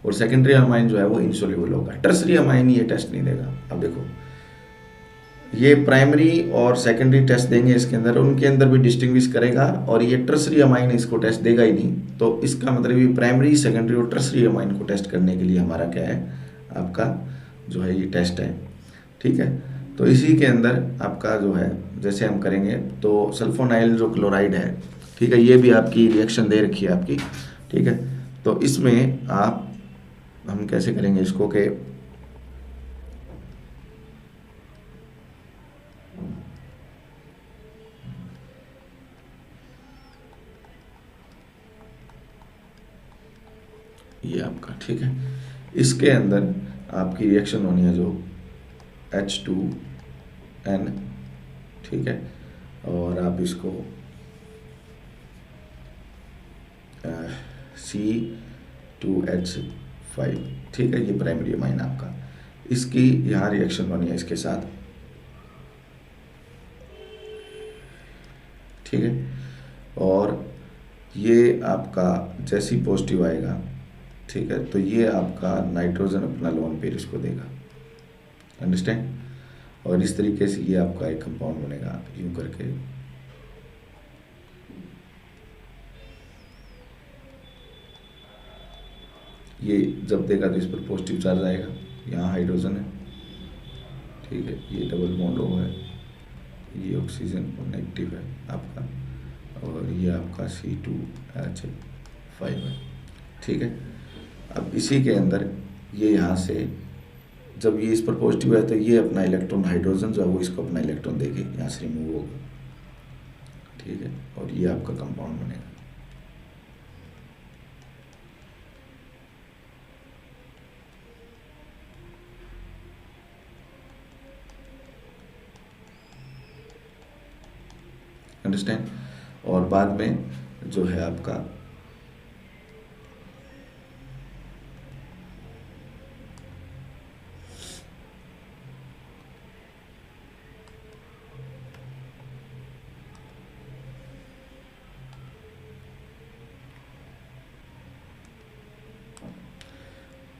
और सेकेंडरी अमाइन जो है वो इनसोल्यूबल होगा। टर्सरी अमाइन ये टेस्ट नहीं देगा। अब देखो ये प्राइमरी और सेकेंडरी टेस्ट देंगे इसके अंदर, उनके अंदर भी डिस्टिंग्विश करेगा, और ये टर्सरी अमाइन इसको टेस्ट देगा ही नहीं। तो इसका मतलब ये प्राइमरी, सेकेंडरी और टर्सरी अमाइन को टेस्ट करने के लिए हमारा क्या है, आपका जो है ये टेस्ट है, ठीक है। तो इसी के अंदर आपका जो है जैसे हम करेंगे तो सल्फोनाइल जो क्लोराइड है, ठीक है, ये भी आपकी रिएक्शन दे रखी है आपकी, ठीक है। तो इसमें हम कैसे करेंगे इसको कि ये आपका, ठीक है, इसके अंदर आपकी रिएक्शन होनी है जो H2N, ठीक है, और आप इसको C2H5, ठीक है, ये प्राइमरी अमाइन आपका, इसकी यहाँ रिएक्शन होनी है इसके साथ, ठीक है। और ये आपका जैसे ही पॉजिटिव आएगा, ठीक है, तो ये आपका नाइट्रोजन अपना लोन पेयर इसको देगा, अंडरस्टैंड। और इस तरीके से ये आपका एक कंपाउंड बनेगा यूं करके, ये जब देगा तो इस पर पॉजिटिव चार्ज आएगा, यहाँ हाइड्रोजन है, ठीक है, ये डबल बॉन्ड O है, ये ऑक्सीजन नेगेटिव है आपका, और ये आपका C2H5 है, ठीक है। अब इसी के अंदर ये यहाँ से जब ये इस पर पॉजिटिव है तो ये अपना इलेक्ट्रॉन, हाइड्रोजन जो है वो इसको अपना इलेक्ट्रॉन देके यहाँ से रिमूव होगा, ठीक है, और ये आपका कंपाउंड बनेगा। अंडरस्टैंड। और बाद में जो है आपका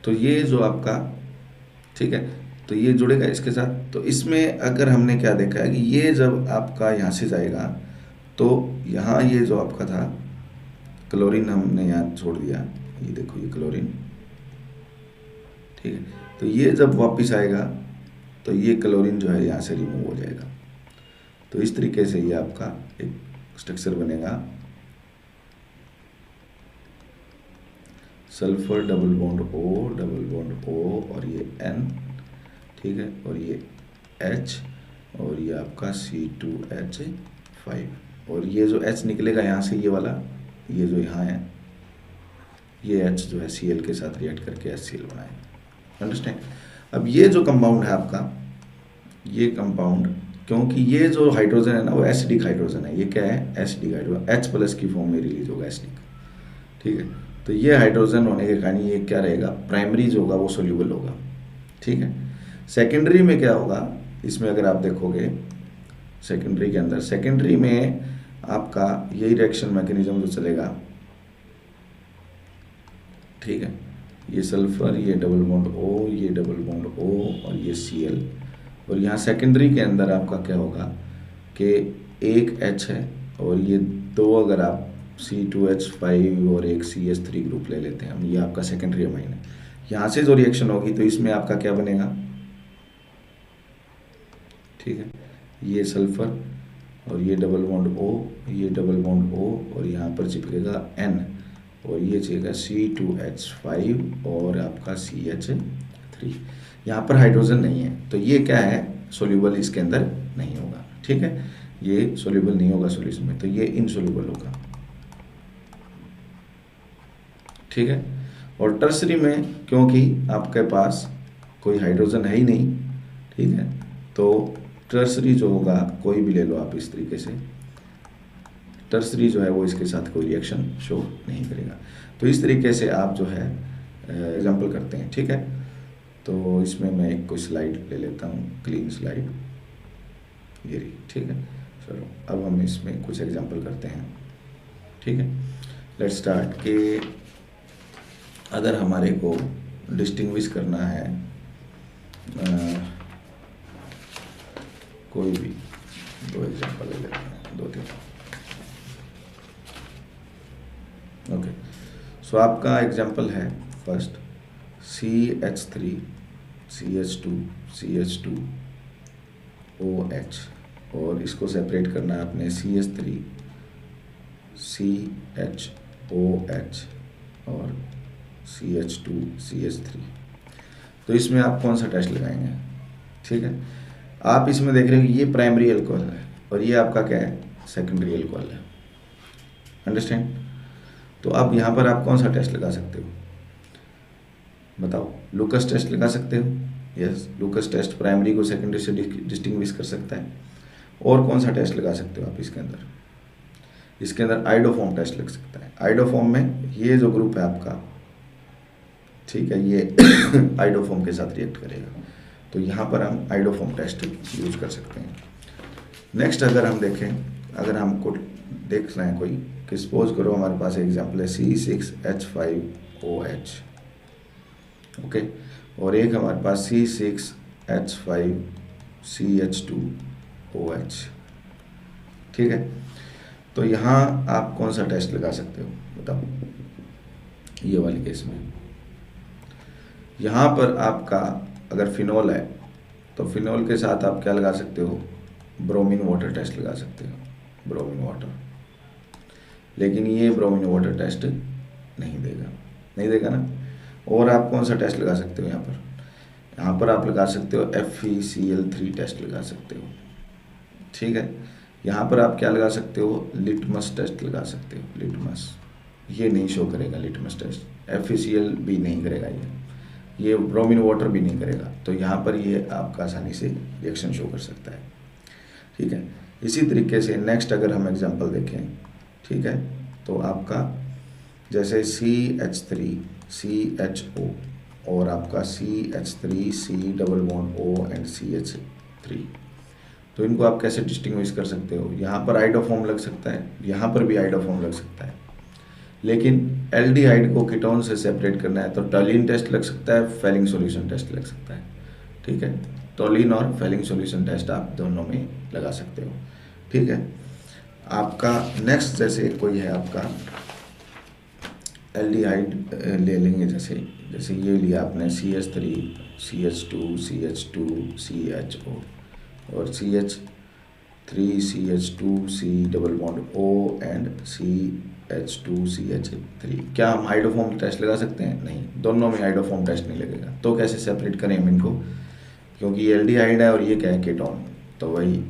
तो ये जो आपका, ठीक है, तो ये जुड़ेगा इसके साथ। तो इसमें अगर हमने क्या देखा है कि ये जब आपका यहाँ से जाएगा तो यहाँ ये जो आपका था क्लोरीन हमने यहाँ छोड़ दिया, ये देखो ये क्लोरीन, ठीक है, तो ये जब वापस आएगा तो ये क्लोरीन जो है यहाँ से रिमूव हो जाएगा। तो इस तरीके से ये आपका एक स्ट्रक्चर बनेगा, सल्फर डबल बॉन्ड O और ये N, ठीक है, और ये H और ये आपका C2H5, और ये जो H निकलेगा यहाँ से, ये वाला, ये जो यहाँ है, ये H जो है Cl के साथ रिएक्ट करके HCl बनाएगा, अंडरस्टैंड। अब ये जो कंपाउंड है आपका, ये कंपाउंड, क्योंकि ये जो हाइड्रोजन है ना वो एसिडिक हाइड्रोजन है, ये क्या है, एसिडिक हाइड्रोजन, H+ की फॉर्म में रिलीज होगा एसिडिक, ठीक है। तो ये हाइड्रोजन होने के कारण ये क्या रहेगा, प्राइमरी जो होगा वो सोल्यूबल होगा, ठीक है। सेकेंडरी में क्या होगा, इसमें अगर आप देखोगे सेकेंडरी के अंदर, सेकेंडरी में आपका यही रिएक्शन मैकेनिज्म जो चलेगा, ठीक है, ये सल्फर, ये डबल बॉन्ड O, ये डबल बॉन्ड O और ये Cl, और यहाँ सेकेंडरी के अंदर आपका क्या होगा कि एक H है और ये दो, अगर आप C2H5 और एक CH3 ग्रुप ले लेते हैं हम, ये आपका सेकेंडरी अमाइन है। यहाँ से जो रिएक्शन होगी तो इसमें आपका क्या बनेगा, ठीक है, ये सल्फर और ये डबल बॉन्ड O, ये डबल बॉन्ड O, और यहाँ पर चिपकेगा N, और ये चिपकेगा C2H5 और आपका CH3। यहाँ पर हाइड्रोजन नहीं है, तो ये क्या है, सोल्यूबल इसके अंदर नहीं होगा। ठीक है, ये सोल्यूबल नहीं होगा सॉल्यूशन में, तो ये इनसोल्यूबल होगा। ठीक है, और टर्सरी में क्योंकि आपके पास कोई हाइड्रोजन है ही नहीं, ठीक है, तो टर्सरी जो होगा, कोई भी ले लो आप इस तरीके से, टर्सरी जो है वो इसके साथ कोई रिएक्शन शो नहीं करेगा। तो इस तरीके से आप जो है एग्जाम्पल करते हैं। ठीक है, तो इसमें मैं एक कोई स्लाइड ले लेता हूँ, क्लीन स्लाइड, ये रही। ठीक है, चलो अब हम इसमें कुछ एग्जाम्पल करते हैं। ठीक है, लेट्स स्टार्ट कि अगर हमारे को डिस्टिंग्विश करना है कोई भी दो एग्जाम्पल ले लेते हैं, 2-3। ओके, सो आपका एग्जाम्पल है फर्स्ट CH3 CH2 CH2OH, और इसको सेपरेट करना है आपने CH3 CHOH और CH2 CH3। तो इसमें आप कौन सा टेस्ट लगाएंगे? ठीक है, आप इसमें देख रहे हो ये प्राइमरी अल्कोहल है और ये आपका क्या है, सेकेंडरी अल्कोहल है। अंडरस्टैंड? तो अब यहाँ पर आप कौन सा टेस्ट लगा सकते हो बताओ? लूकस टेस्ट लगा सकते हो। यस, लूकस टेस्ट प्राइमरी को सेकेंडरी से डिस्टिंग्विश कर सकता है। और कौन सा टेस्ट लगा सकते हो आप इसके अंदर? इसके अंदर आइडोफॉर्म टेस्ट लग सकता है। आइडोफॉर्म में ये जो ग्रुप है आपका, ठीक है, ये आइडोफॉर्म के साथ रिएक्ट करेगा, तो यहाँ पर हम आइडोफॉर्म टेस्ट यूज कर सकते हैं। नेक्स्ट अगर हम देखें, अगर हमको देखना है कोई कि सपोज करो हमारे पास एग्जाम्पल है C6H5OH, ओके, और एक हमारे पास C6H5CH2OH। ठीक है, तो यहाँ आप कौन सा टेस्ट लगा सकते हो बताओ? ये वाले केस में यहाँ पर आपका अगर फिनोल है तो फिनोल के साथ आप क्या लगा सकते हो? ब्रोमीन वाटर टेस्ट लगा सकते हो, ब्रोमीन वाटर। लेकिन ये ब्रोमीन वाटर टेस्ट नहीं देगा ना। और आप कौन सा टेस्ट लगा सकते हो यहाँ पर? यहाँ पर आप लगा सकते हो FeCl3 टेस्ट लगा सकते हो। ठीक है, यहाँ पर आप क्या लगा सकते हो? लिटमस टेस्ट लगा सकते हो। लिटमस ये नहीं शो करेगा, लिटमस टेस्ट FeCl भी नहीं करेगा, ये ब्रोमीन वाटर भी नहीं करेगा, तो यहाँ पर ये आपका आसानी से रिएक्शन शो कर सकता है। ठीक है, इसी तरीके से नेक्स्ट अगर हम एग्जांपल देखें, ठीक है, तो आपका जैसे CH3 CHO और आपका CH3 C double bond O and CH3, तो इनको आप कैसे डिस्टिंग्विश कर सकते हो? यहाँ पर आइडोफॉर्म लग सकता है, यहाँ पर भी आइडोफॉर्म लग सकता है, लेकिन एल्डिहाइड को कीटोन से सेपरेट करना है तो टॉलिन टेस्ट लग सकता है, फेलिंग सॉल्यूशन टेस्ट लग सकता है। ठीक है, टॉलिन और फेलिंग सॉल्यूशन टेस्ट आप दोनों में लगा सकते हो। ठीक है, आपका नेक्स्ट जैसे कोई है आपका एल्डिहाइड ले लेंगे, जैसे ये लिया आपने CH3 CH2 CH2 CHO और CH3 CH2 C double bond O and CH2 CH3। क्या हम आइडोफॉर्म टेस्ट लगा सकते हैं? नहीं, दोनों में आइडोफॉर्म टेस्ट नहीं लगेगा। तो कैसे सेपरेट करें हम इनको? क्योंकि ये एल्डिहाइड है और ये क्या है, कीटोन, तो वही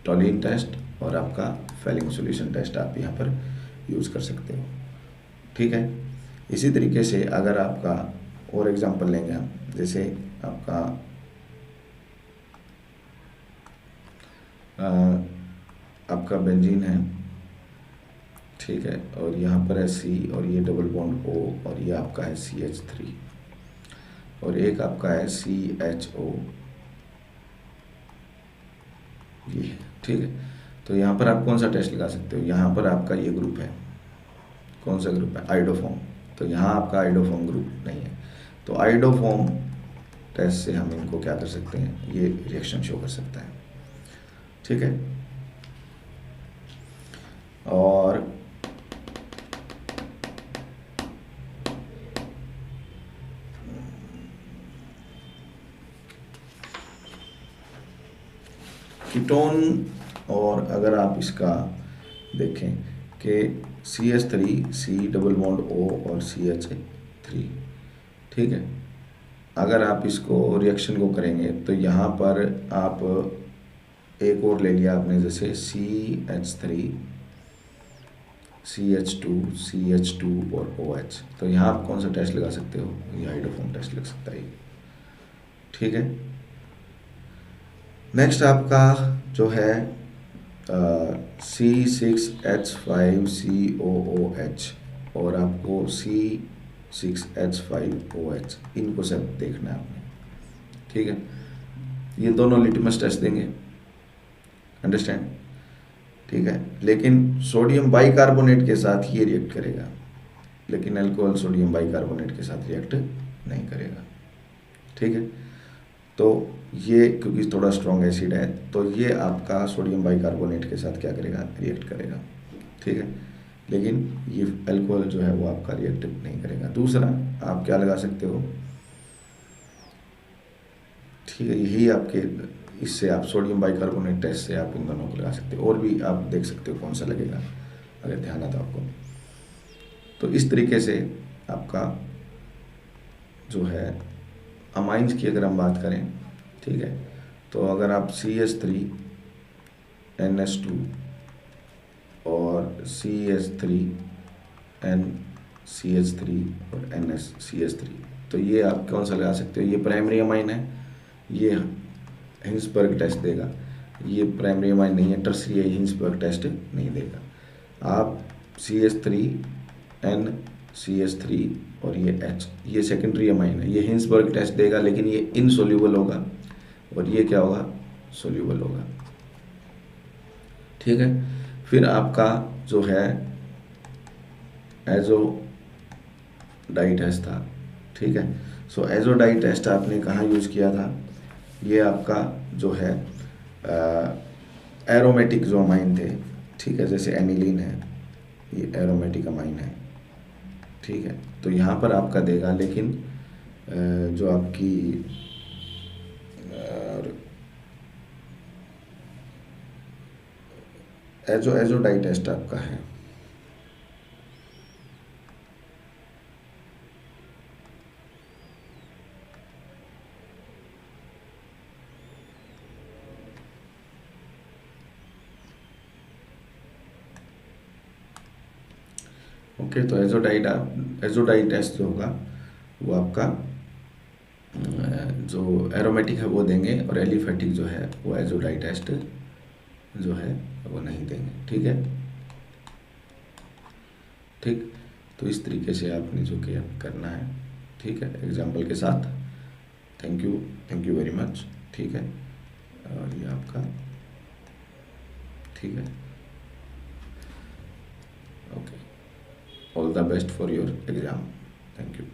टॉलिन टेस्ट और आपका फेलिंग सॉल्यूशन टेस्ट आप यहाँ पर यूज़ कर सकते हो। ठीक है, इसी तरीके से अगर आपका और एग्जांपल लेंगे हम, जैसे आपका बेंजीन है, ठीक है, और यहाँ पर है C और ये डबल बॉन्ड O और ये आपका है CH3 और एक आपका है CHO, ये है। ठीक है, तो यहाँ पर आप कौन सा टेस्ट लगा सकते हो? यहाँ पर आपका ये ग्रुप है, कौन सा ग्रुप है? आइडोफॉर्म, तो यहाँ आपका आइडोफॉर्म ग्रुप नहीं है, तो आइडोफॉर्म टेस्ट से हम इनको क्या कर सकते हैं? ये रिएक्शन शो कर सकता है। ठीक है, और कीटोन और अगर आप इसका देखें कि CH3 C double bond O और CH3, ठीक है, अगर आप इसको रिएक्शन को करेंगे तो यहाँ पर आप एक और ले लिया आपने, जैसे CH3 CH2 CH2 और OH, तो यहाँ आप कौन सा टेस्ट लगा सकते हो, ये हाइड्रोफोम टेस्ट लग सकता है, ठीक है। नेक्स्ट आपका जो है C6H5COOH और आपको C6H5OH, इनको सब देखना है आपने, ठीक है। ये दोनों लिटमस टेस्ट देंगे, अंडरस्टैंड, ठीक है। लेकिन सोडियम बाइकार्बोनेट के साथ ये रिएक्ट करेगा, लेकिन अल्कोहल सोडियम बाइकार्बोनेट के साथ रिएक्ट नहीं करेगा, ठीक है। तो ये क्योंकि थोड़ा स्ट्रॉन्ग एसिड है, तो ये आपका सोडियम बाइकार्बोनेट के साथ क्या करेगा, रिएक्ट करेगा, ठीक है। लेकिन ये अल्कोहल जो है वो आपका रिएक्ट नहीं करेगा। दूसरा आप क्या लगा सकते हो, ठीक है, यही आपके, इससे आप सोडियम बाइकार्बोनेट टेस्ट से आप इन दोनों को लगा सकते हो, और भी आप देख सकते हो कौन सा लगेगा अगर ध्यान आता आपको। तो इस तरीके से आपका जो है अमाइंस की अगर हम बात करें, ठीक है, तो अगर आप CH3NH2 और CH3NCH3 और NCH3, तो ये आप कौन सा लगा सकते हो, ये प्राइमरी अमाइन है, ये हिंसबर्ग टेस्ट देगा, ये प्राइमरी अमाइन नहीं है, टर्सरी है, हिंसबर्ग टेस्ट नहीं देगा। आप CH3NCH3 और ये H, ये सेकेंडरी अमाइन है, ये हिंसबर्ग टेस्ट देगा, लेकिन ये इनसोल्यूबल होगा, और ये क्या होगा, सोल्यूबल होगा, ठीक है। फिर आपका जो है एजोडाई टेस्ट था, ठीक है। सो एजोडाई टेस्ट आपने कहाँ यूज़ किया था, ये आपका जो है एरोमेटिक जो अमाइन थे, ठीक है, जैसे एनिलीन है, ये एरोमेटिक अमाइन है, ठीक है, तो यहाँ पर आपका देगा। लेकिन जो आपकी एजोडाई टेस्ट आपका है, ओके। तो एजोडाई टेस्ट जो होगा वो आपका जो एरोमेटिक है वो देंगे, और एलिफेटिक जो है वो एजोडाई टेस्ट जो है वो नहीं देंगे, ठीक है, ठीक। तो इस तरीके से आपने जो कि करना है, ठीक है, एग्जाम्पल के साथ। थैंक यू वेरी मच, ठीक है। और ये आपका, ठीक है, okay, all the best for your exam, thank you.